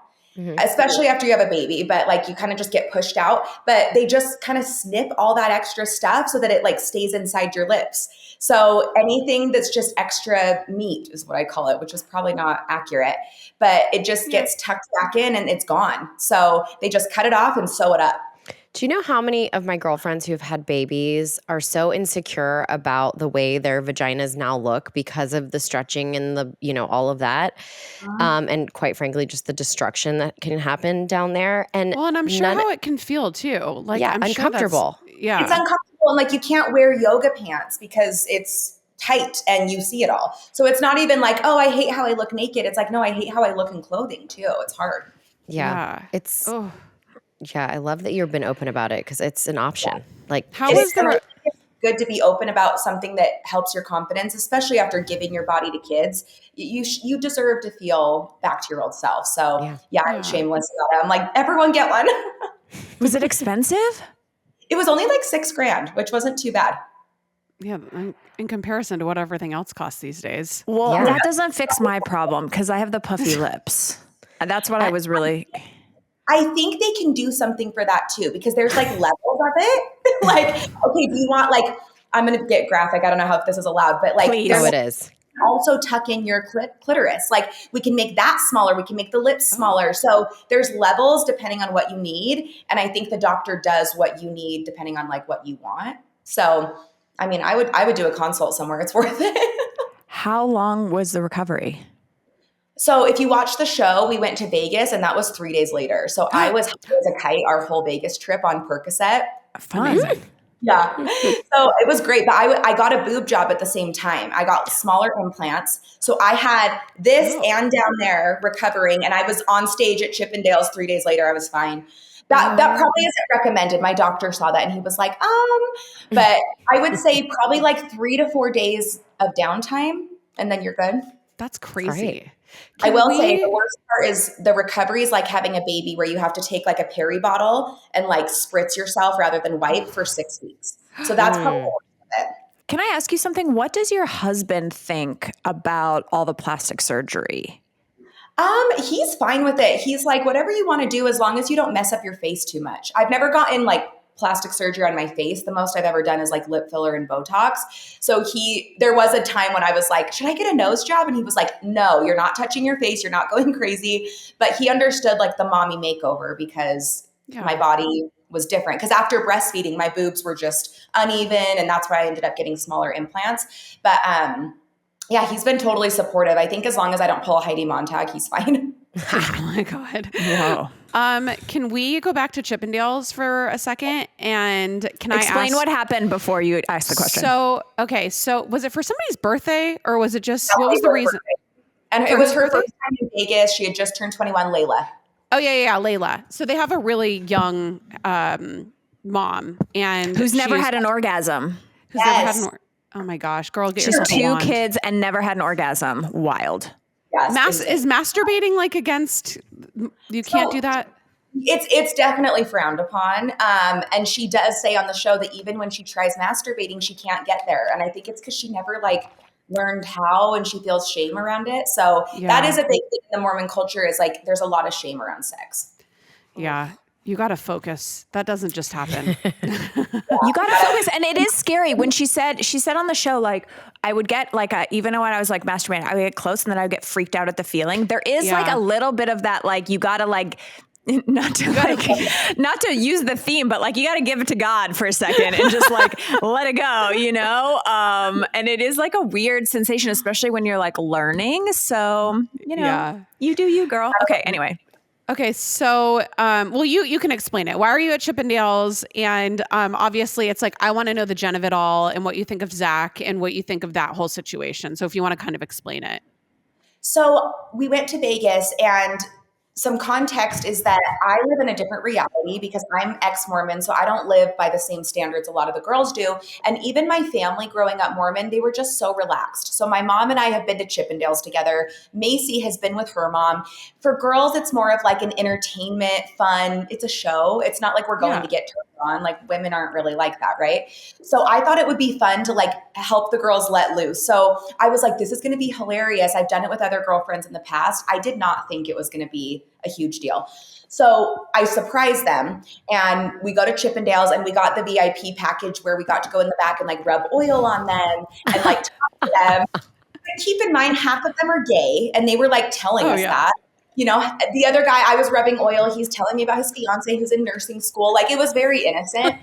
especially after you have a baby, but like you kind of just get pushed out. But they just kind of snip all that extra stuff so that it like stays inside your lips. So anything that's just extra meat is what I call it, which is probably not accurate, but it just gets tucked back in and it's gone. So they just cut it off and sew it up. Do you know how many of my girlfriends who've had babies are so insecure about the way their vaginas now look because of the stretching and the, you know, all of that. And quite frankly, just the destruction that can happen down there. And I'm sure how it can feel too. Like, I'm uncomfortable. Sure it's uncomfortable. And like, you can't wear yoga pants because it's tight and you see it all. So it's not even like, oh, I hate how I look naked. It's like, no, I hate how I look in clothing too. It's hard. Yeah. Yeah, I love that you've been open about it because it's an option. Like, how is there? It's good to be open about something that helps your confidence, especially after giving your body to kids. You deserve to feel back to your old self. So I'm shameless about it. I'm like, everyone get one. Was it expensive? It was only like $6,000, which wasn't too bad. Yeah, in comparison to what everything else costs these days. Well, Yeah. that doesn't fix my problem because I have the puffy lips. And that's what I was really. I think they can do something for that too, because there's like levels of it. Like, okay, do you want like, I'm going to get graphic. I don't know if this is allowed, but like, Please. there's it is. also tuck in your clitoris. Like we can make that smaller. We can make the lips smaller. So there's levels depending on what you need. And I think the doctor does what you need depending on like what you want. So, I mean, I would do a consult somewhere. It's worth it. How long was the recovery? So if you watch the show, we went to Vegas and that was 3 days later. So I was high as a kite our whole Vegas trip on Percocet. Fun. Yeah. So it was great. But I got a boob job at the same time. I got smaller implants. So I had this and down there recovering. And I was on stage at Chippendales 3 days later. I was fine. That probably isn't recommended. My doctor saw that and he was like, but I would say probably like 3 to 4 days of downtime and then you're good. That's crazy. Right. I will say the worst part is the recovery is like having a baby where you have to take like a peri bottle and like spritz yourself rather than wipe for 6 weeks. So that's probably the worst of it. Can I ask you something? What does your husband think about all the plastic surgery? He's fine with it. He's like, whatever you want to do, as long as you don't mess up your face too much. I've never gotten like plastic surgery on my face. The most I've ever done is like lip filler and Botox. So there was a time when I was like, should I get a nose job? And he was like, no, you're not touching your face. You're not going crazy. But he understood like the mommy makeover because my body was different. Because after breastfeeding, my boobs were just uneven. And that's why I ended up getting smaller implants. But yeah, he's been totally supportive. I think as long as I don't pull a Heidi Montag, he's fine. Oh my God. Wow. Can we go back to Chippendales for a second? And can Explain what happened before you ask the question. So was it for somebody's birthday or was it just, what was the reason? And it was her first time in Vegas. She had just turned 21, Layla. Oh yeah, Layla. So they have a really young mom and who's never had an orgasm. Who's never had an orgasm. Oh my gosh, girl, get yourself two kids and never had an orgasm. Wild. Yes, is masturbating like against? You can't do that. It's definitely frowned upon. And she does say on the show that even when she tries masturbating, she can't get there. And I think it's because she never like learned how, and she feels shame around it. So that is a big thing in the Mormon culture. Is like there's a lot of shame around sex. Yeah. You got to focus. That doesn't just happen. You got to focus. And it is scary when she said on the show, like, I would get like even when I was like masturbating, I would get close and then I would get freaked out at the feeling. There is like a little bit of that, like, you got to like, not to use the theme, but like, you got to give it to God for a second and just like, let it go, you know? And it is like a weird sensation, especially when you're like learning. So, you know, you do you, girl. Okay. Anyway. Okay, so, well, you can explain it. Why are you at Chippendales? And obviously, it's like, I want to know the gen of it all and what you think of Zac and what you think of that whole situation. So if you want to kind of explain it. So we went to Vegas, and some context is that I live in a different reality because I'm ex-Mormon, so I don't live by the same standards a lot of the girls do. And even my family growing up Mormon, they were just so relaxed. So my mom and I have been to Chippendales together. Macy has been with her mom. For girls, it's more of like an entertainment, fun. It's a show. It's not like we're going to get turned on. Like women aren't really like that, right? So I thought it would be fun to like help the girls let loose. So I was like, this is going to be hilarious. I've done it with other girlfriends in the past. I did not think it was going to be a huge deal. So I surprised them, and we go to Chippendales and we got the VIP package where we got to go in the back and like rub oil on them and like talk to them. But keep in mind, half of them are gay, and they were like telling us that. You know, the other guy, I was rubbing oil. He's telling me about his fiance who's in nursing school. Like, it was very innocent.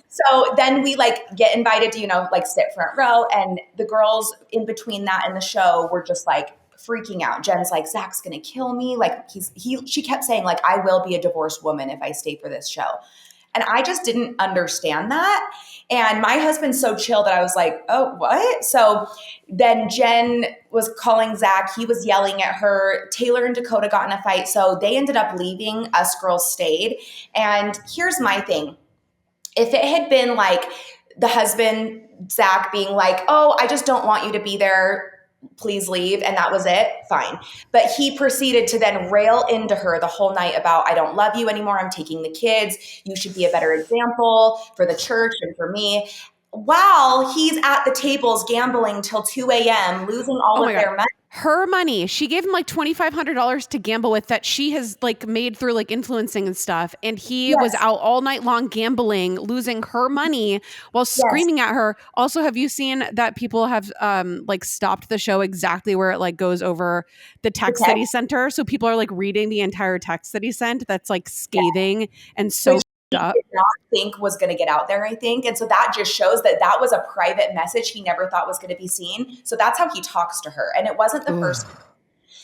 So then we like get invited to, you know, like sit front row, and the girls in between that and the show were just like freaking out. Jen's like, Zac's going to kill me. Like she kept saying like, I will be a divorced woman if I stay for this show. And I just didn't understand that. And my husband's so chill that I was like, oh, what? So then Jen was calling Zac. He was yelling at her. Taylor and Dakota got in a fight. So they ended up leaving. Us girls stayed. And here's my thing. If it had been like the husband, Zac, being like, oh, I just don't want you to be there, please leave, and that was it, fine. But he proceeded to then rail into her the whole night about, I don't love you anymore, I'm taking the kids, you should be a better example for the church and for me. while he's at the tables gambling till 2 a.m., losing all of their money. Her money. She gave him like $2,500 to gamble with that she has like made through like influencing and stuff. And he was out all night long gambling, losing her money while screaming at her. Also, have you seen that people have like stopped the show exactly where it like goes over the text that he sent her? So people are like reading the entire text that he sent. That's like scathing and so up. Did not think was going to get out there, I think. And so that just shows that that was a private message he never thought was going to be seen. So that's how he talks to her. And it wasn't the first.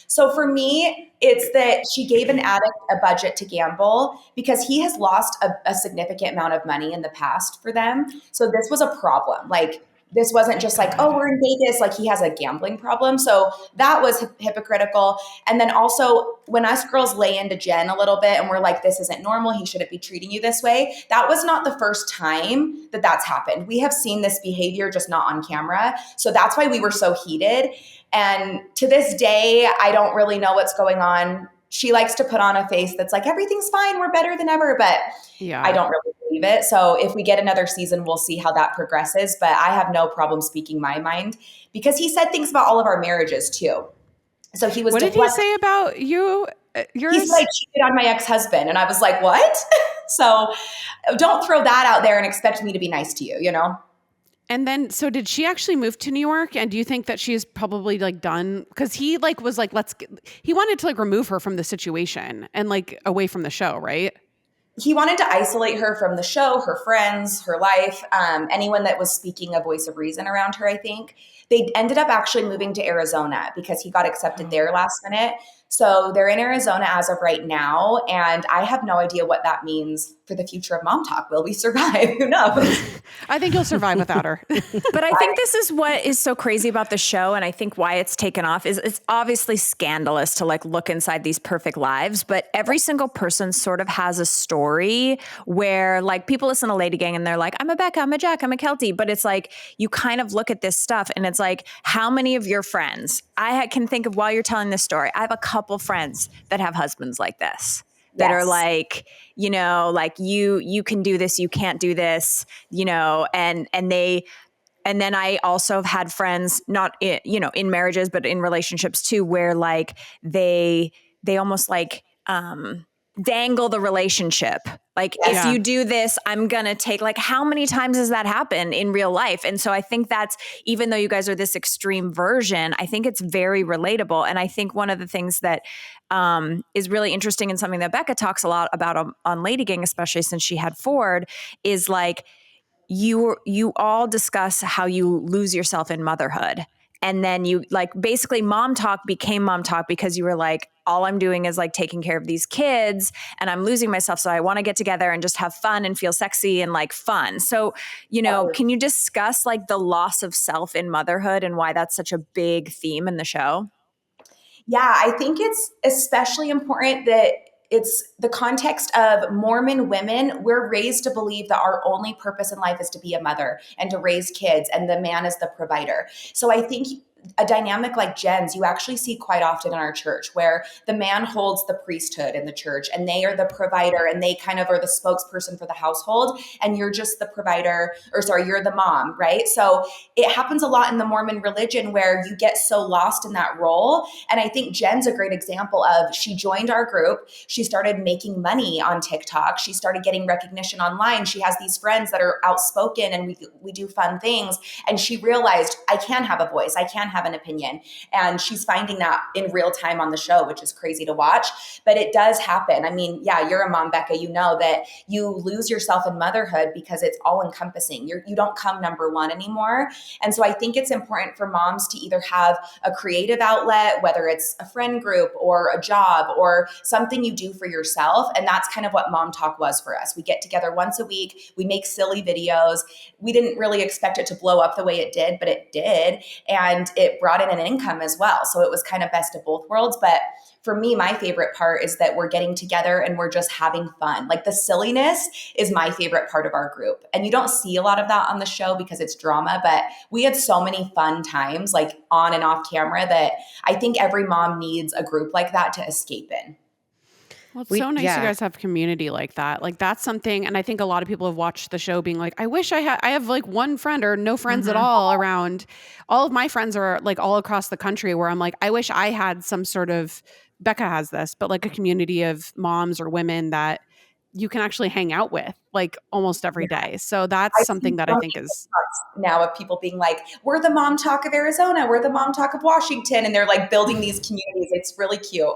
So for me, it's that she gave an addict a budget to gamble because he has lost a significant amount of money in the past for them. So this was a problem. Like, this wasn't just like, oh, we're in Vegas. Like, he has a gambling problem. So that was hypocritical. And then also when us girls lay into Jen a little bit and we're like, this isn't normal, he shouldn't be treating you this way. That was not the first time that that's happened. We have seen this behavior, just not on camera. So that's why we were so heated. And to this day, I don't really know what's going on. She likes to put on a face that's like, everything's fine, we're better than ever. But I don't really believe it. So if we get another season, we'll see how that progresses. But I have no problem speaking my mind because he said things about all of our marriages too. So he was. What did he say about you? Yours? He's like, cheated on my ex-husband. And I was like, what? So don't throw that out there and expect me to be nice to you, you know? And then, so did she actually move to New York? And do you think that she's probably like done? Because he like was like, he wanted to like remove her from the situation and like away from the show, right? He wanted to isolate her from the show, her friends, her life, anyone that was speaking a voice of reason around her, I think. They ended up actually moving to Arizona because he got accepted there last minute. So they're in Arizona as of right now. And I have no idea what that means for the future of Mom Talk. Will we survive? Who knows? I think you'll survive without her. But I think this is what is so crazy about the show. And I think why it's taken off is it's obviously scandalous to like look inside these perfect lives. But every single person sort of has a story where like people listen to LadyGang and they're like, I'm a Becca, I'm a Jac, I'm a Keltie. But it's like you kind of look at this stuff and it's like, how many of your friends, I can think of while you're telling this story, I have a couple friends that have husbands like this. That are like, you know, like you can do this, you can't do this, you know, and then I also have had friends not in, you know, in marriages, but in relationships too, where like they almost like dangle the relationship. Like if you do this, I'm going to take, like, how many times has that happened in real life? And so I think that's, even though you guys are this extreme version, I think it's very relatable. And I think one of the things that is really interesting and something that Becca talks a lot about on LadyGang, especially since she had Ford, is like, you all discuss how you lose yourself in motherhood. And then you like basically Mom Talk became Mom Talk because you were like, all I'm doing is like taking care of these kids and I'm losing myself. So I want to get together and just have fun and feel sexy and like fun. So, you know, can you discuss like the loss of self in motherhood and why that's such a big theme in the show? Yeah, I think it's especially important that it's the context of Mormon women. We're raised to believe that our only purpose in life is to be a mother and to raise kids, and the man is the provider. So I think a dynamic like Jen's, you actually see quite often in our church where the man holds the priesthood in the church and they are the provider and they kind of are the spokesperson for the household. And you're just the provider, or sorry, you're the mom, right? So it happens a lot in the Mormon religion where you get so lost in that role. And I think Jen's a great example of, she joined our group. She started making money on TikTok. She started getting recognition online. She has these friends that are outspoken and we do fun things. And she realized, I can have a voice. I can have an opinion. And she's finding that in real time on the show, which is crazy to watch. But it does happen. I mean, yeah, you're a mom, Becca. You know that you lose yourself in motherhood because it's all encompassing. You don't come number one anymore. And so I think it's important for moms to either have a creative outlet, whether it's a friend group or a job or something you do for yourself. And that's kind of what Mom Talk was for us. We get together once a week. We make silly videos. We didn't really expect it to blow up the way it did, but it did. And it brought in an income as well. So it was kind of best of both worlds. But for me, my favorite part is that we're getting together and we're just having fun. Like, the silliness is my favorite part of our group. And you don't see a lot of that on the show because it's drama, but we had so many fun times, like on and off camera, that I think every mom needs a group like that to escape in. Well, it's so nice yeah. you guys have community like that. Like that's something, and I think a lot of people have watched the show being like, I wish I have like one friend or no friends at all around. All of my friends are like all across the country where I'm like, I wish I had some sort of, Becca has this, but like a community of moms or women that you can actually hang out with like almost every day. So that's I see something that so I many think is TikToks now of people being like, we're the mom talk of Arizona, we're the mom talk of Washington, and they're like building these communities. It's really cute.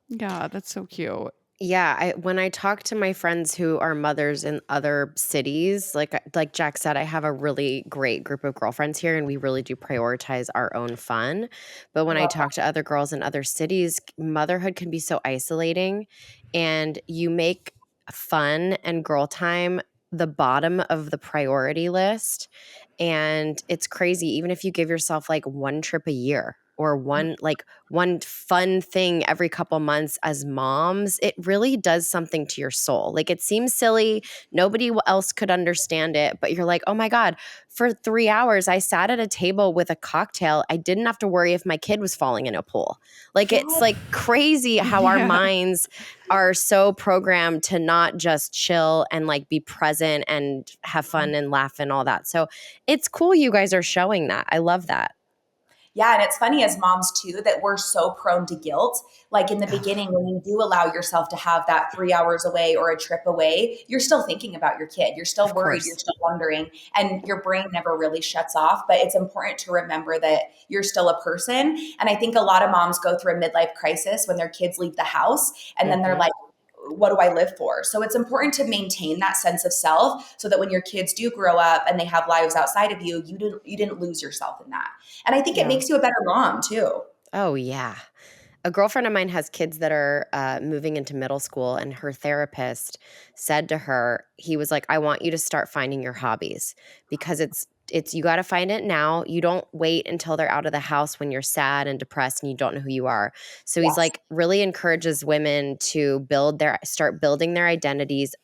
yeah, that's so cute. Yeah, when I talk to my friends who are mothers in other cities, like Jack said, I have a really great group of girlfriends here, and we really do prioritize our own fun. But when I Love talk to other girls in other cities, motherhood can be so isolating, and you make fun and girl time the bottom of the priority list. And it's crazy, even if you give yourself like one trip a year or one fun thing every couple months as moms, it really does something to your soul. Like it seems silly, nobody else could understand it, but you're like, oh my God, for 3 hours I sat at a table with a cocktail. I didn't have to worry if my kid was falling in a pool. Like it's like crazy how our Yeah. minds are so programmed to not just chill and like be present and have fun and laugh and all that. So it's cool you guys are showing that. I love that. Yeah, and it's funny as moms too that we're so prone to guilt. Like in the beginning, when you do allow yourself to have that 3 hours away or a trip away, you're still thinking about your kid. You're still Of worried. course. You're still wondering, and your brain never really shuts off. But it's important to remember that you're still a person. And I think a lot of moms go through a midlife crisis when their kids leave the house, and then they're like, what do I live for? So it's important to maintain that sense of self so that when your kids do grow up and they have lives outside of you, you didn't lose yourself in that. And I think it Yeah. makes you a better mom too. Oh, yeah. A girlfriend of mine has kids that are moving into middle school, and her therapist said to her, he was like, I want you to start finding your hobbies because it's you got to find it now. You don't wait until they're out of the house when you're sad and depressed and you don't know who you are. So he's Yes. like really encourages women to start building their identities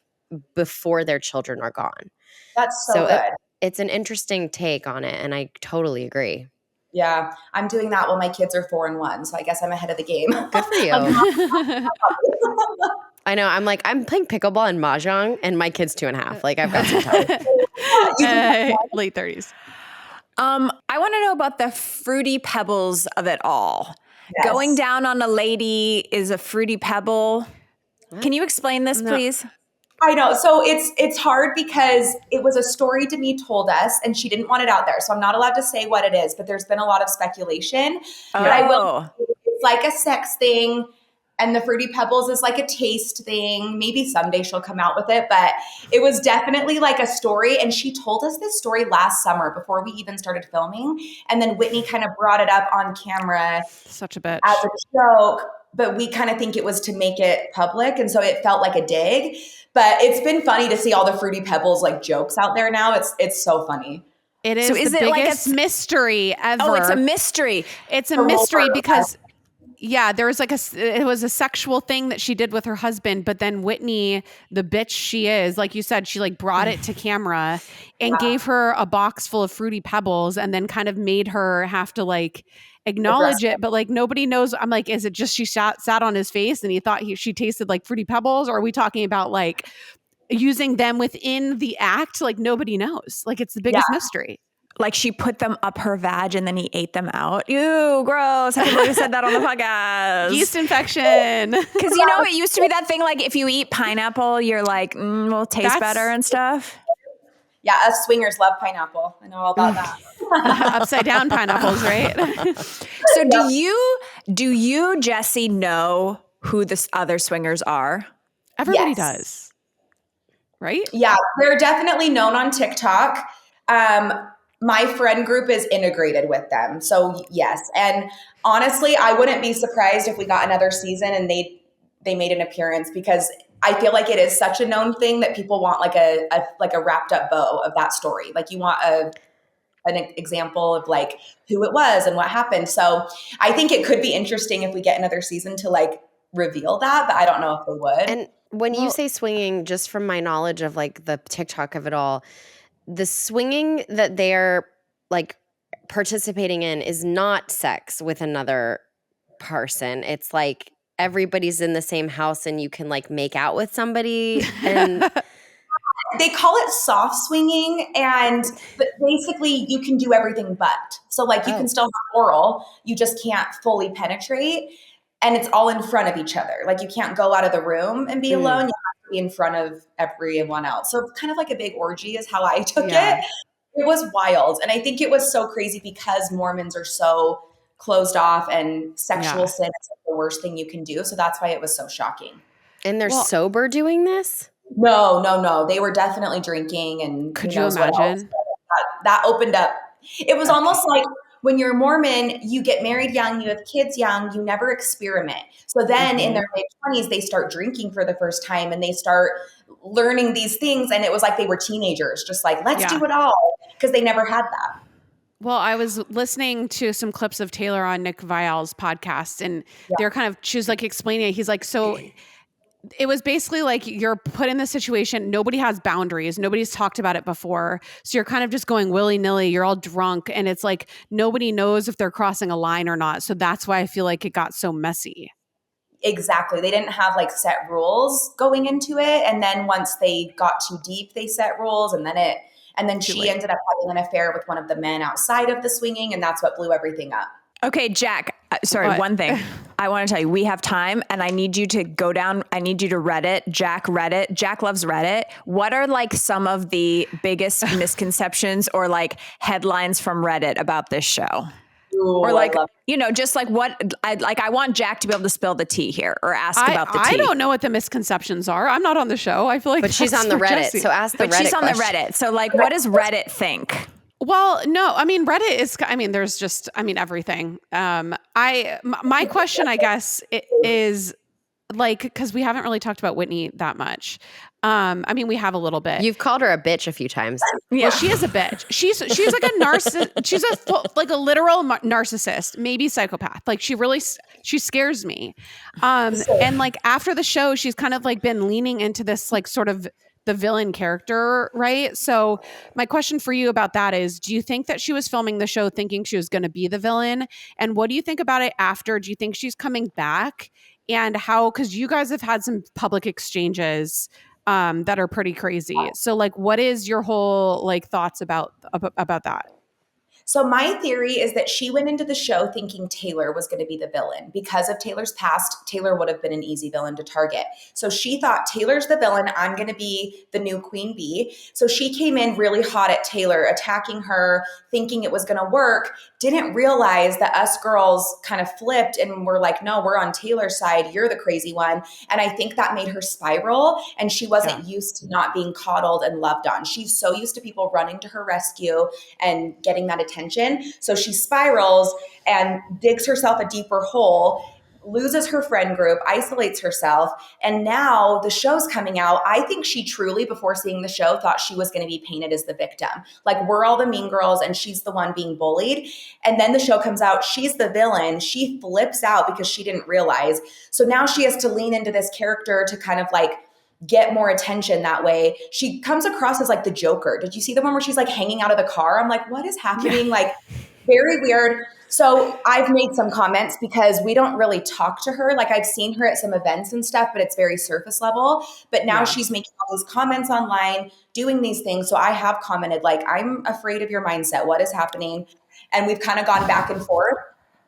before their children are gone. That's so So good. it's an interesting take on it, and I totally agree. Yeah. I'm doing that while my kids are 4 and 1. So I guess I'm ahead of the game. Good for you. I know. I'm playing pickleball and mahjong, and my kid's 2.5. Like I've got some time. Late 30s. I want to know about the fruity pebbles of it all. Yes. Going down on a lady is a fruity pebble. Can you explain this, please? I know. So it's hard because it was a story to be told us and she didn't want it out there. So I'm not allowed to say what it is, but there's been a lot of speculation. But I will, it's like a sex thing. And the Fruity Pebbles is like a taste thing. Maybe someday she'll come out with it, but it was definitely like a story. And she told us this story last summer before we even started filming. And then Whitney kind of brought it up on camera. Such a bitch. As a joke, but we kind of think it was to make it public. And so it felt like a dig. But it's been funny to see all the Fruity Pebbles like jokes out there now. It's so funny. It is So is the it like biggest mystery ever. Oh, it's a mystery. It's a mystery because there was like it was a sexual thing that she did with her husband, but then Whitney, the bitch she is, like you said, she like brought it to camera and gave her a box full of Fruity Pebbles and then kind of made her have to like acknowledge it, but like nobody knows. I'm like, is it just she sat on his face and he thought she tasted like Fruity Pebbles, or are we talking about like using them within the act? Like nobody knows. Like it's the biggest mystery. Like she put them up her vag and then he ate them out. Ew, gross. I can't believe we said that on the podcast. Yeast infection. Because it used to be that thing like if you eat pineapple, you're like, will taste better and stuff. Yeah, us swingers love pineapple. I know all about that. Upside down pineapples, right? So do you, Jessi, know who the other swingers are? Everybody Yes. does. Right? Yeah, they're definitely known on TikTok. My friend group is integrated with them. So yes. And honestly, I wouldn't be surprised if we got another season and they made an appearance, because I feel like it is such a known thing that people want like a wrapped up bow of that story. Like you want an example of like who it was and what happened. So I think it could be interesting if we get another season to like reveal that, but I don't know if they would. And when you say swinging, just from my knowledge of like the TikTok of it all, the swinging that they're like participating in is not sex with another person. It's like everybody's in the same house and you can like make out with somebody and They call it soft swinging, but basically you can do everything but. So like you can still have oral, you just can't fully penetrate, and it's all in front of each other. Like you can't go out of the room and be alone. You have to be in front of everyone else. So it's kind of like a big orgy is how I took it. It was wild. And I think it was so crazy because Mormons are so closed off and sexual sin is like the worst thing you can do. So that's why it was so shocking. And they're sober doing this? No. They were definitely drinking, and could you imagine? That opened up. It was almost like when you're Mormon, you get married young, you have kids young, you never experiment. So then in their mid-20s, they start drinking for the first time and they start learning these things. And it was like they were teenagers, just like, let's do it all, because they never had that. Well, I was listening to some clips of Taylor on Nick Viall's podcast, and they're she was like explaining it. He's like, so it was basically like you're put in this situation. Nobody has boundaries. Nobody's talked about it before. So you're kind of just going willy-nilly. You're all drunk. And it's like nobody knows if they're crossing a line or not. So that's why I feel like it got so messy. Exactly. They didn't have like set rules going into it. And then once they got too deep, they set rules. And then she ended up having an affair with one of the men outside of the swinging. And that's what blew everything up. Okay, Jac, sorry, one thing. I want to tell you, we have time and I need you to go down. I need you to Reddit. Jac Reddit. Jac loves Reddit. What are like some of the biggest misconceptions or like headlines from Reddit about this show? Ooh, or like, just like what I want Jac to be able to spill the tea here or ask about the tea. I don't know what the misconceptions are. I'm not on the show. I feel like, but she's on the Reddit. Jessi. So ask the Reddit. But she's on question. the Reddit. So like, what does Reddit think? Well, no, I mean, Reddit is, there's just, everything. My question, I guess, is like, because we haven't really talked about Whitney that much. We have a little bit. You've called her a bitch a few times. Yeah. Well, she is a bitch. She's like a narcissist. She's like a literal narcissist, maybe psychopath. Like she scares me. And like after the show, she's kind of like been leaning into this like sort of the villain character, right? So my question for you about that is, do you think that she was filming the show thinking she was going to be the villain? And what do you think about it after? Do you think she's coming back? And how, because you guys have had some public exchanges that are pretty crazy. So like, what is your whole like thoughts about that? So my theory is that she went into the show thinking Taylor was going to be the villain. Because of Taylor's past, Taylor would have been an easy villain to target. So she thought, Taylor's the villain, I'm going to be the new queen bee. So she came in really hot at Taylor, attacking her, thinking it was going to work, didn't realize that us girls kind of flipped and were like, no, we're on Taylor's side, you're the crazy one. And I think that made her spiral, and she wasn't used to not being coddled and loved on. She's so used to people running to her rescue and getting that attention. So she spirals and digs herself a deeper hole, loses her friend group, isolates herself. And now the show's coming out. I think she truly, before seeing the show, thought she was going to be painted as the victim. Like, we're all the mean girls and she's the one being bullied. And then the show comes out, she's the villain. She flips out because she didn't realize. So now she has to lean into this character to kind of like get more attention that way. She comes across as like the Joker. Did you see the one where she's like hanging out of the car? I'm like, what is happening? Like, very weird. So I've made some comments because we don't really talk to her. Like, I've seen her at some events and stuff, but it's very surface level. But now she's making all these comments online, doing these things. So I have commented like, I'm afraid of your mindset. What is happening? And we've kind of gone back and forth.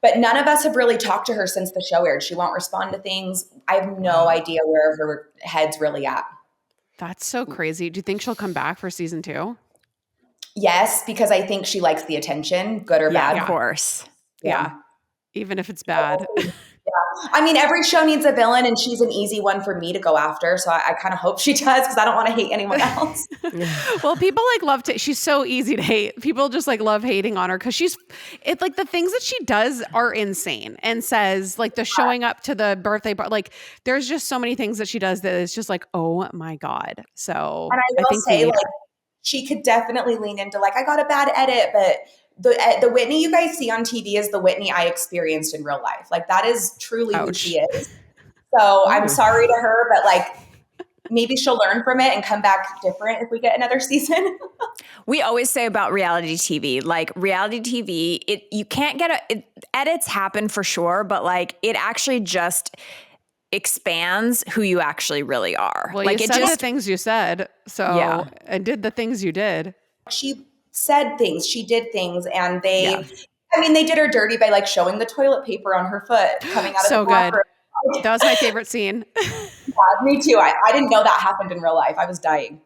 But none of us have really talked to her since the show aired. She won't respond to things. I have no idea where her head's really at. That's so crazy. Do you think she'll come back for season 2? Yes, because I think she likes the attention, good or bad. Of course. Yeah. Even if it's bad. I mean, every show needs a villain, and she's an easy one for me to go after. So I kind of hope she does, because I don't want to hate anyone else. Well, people like love to, she's so easy to hate. People just like love hating on her because it's like the things that she does are insane and says, like the showing up to the birthday party, like there's just so many things that she does that is just like, oh my God. So and I will say, like, she could definitely lean into like, I got a bad edit, but the Whitney you guys see on TV is the Whitney I experienced in real life. Like, that is truly who she is. So I'm sorry to her, but like, maybe she'll learn from it and come back different if we get another season. We always say about reality TV, like reality TV, you can't get edits happen for sure, but like it actually just expands who you actually really are. Well, like you it said just the things you said. So, and did the things you did. She said things, she did things, and they did her dirty by like showing the toilet paper on her foot coming out So of the good. bathroom. That was my favorite scene. Yeah, me too. I didn't know that happened in real life. I was dying.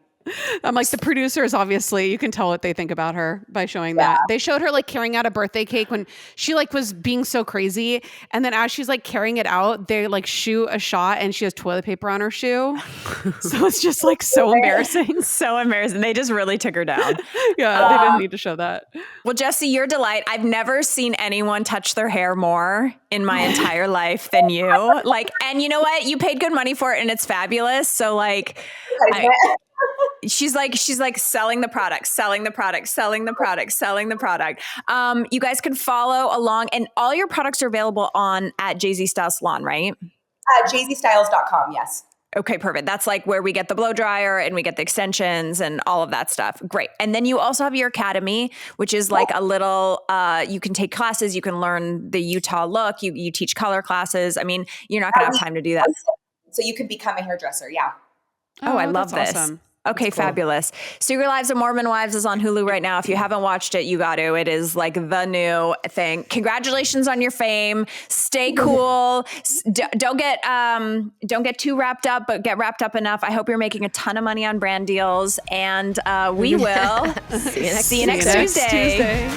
I'm like, the producers, obviously, you can tell what they think about her by showing that. They showed her like carrying out a birthday cake when she like was being so crazy. And then as she's like carrying it out, they like shoot a shot and she has toilet paper on her shoe. So it's just like so embarrassing. so embarrassing. They just really took her down. Yeah, they didn't need to show that. Well, Jessi, your delight. I've never seen anyone touch their hair more in my entire life than you. Like, and you know what? You paid good money for it and it's fabulous. So like, she's like selling the product. You guys can follow along, and all your products are available at JZ Style Salon, right? JZStyles.com. Yes. Okay, perfect. That's like where we get the blow dryer and we get the extensions and all of that stuff. Great. And then you also have your academy, which is like a little, you can take classes, you can learn the Utah look, you teach color classes. I mean, you're not going to have time to do that. So you could become a hairdresser. Yeah. Oh, I love this. Awesome. Okay, That's cool. Fabulous. Secret Lives of Mormon Wives is on Hulu right now. If you haven't watched it, you got to. It is like the new thing. Congratulations on your fame. Stay cool. Don't get too wrapped up, but get wrapped up enough. I hope you're making a ton of money on brand deals, and we will see you next Tuesday.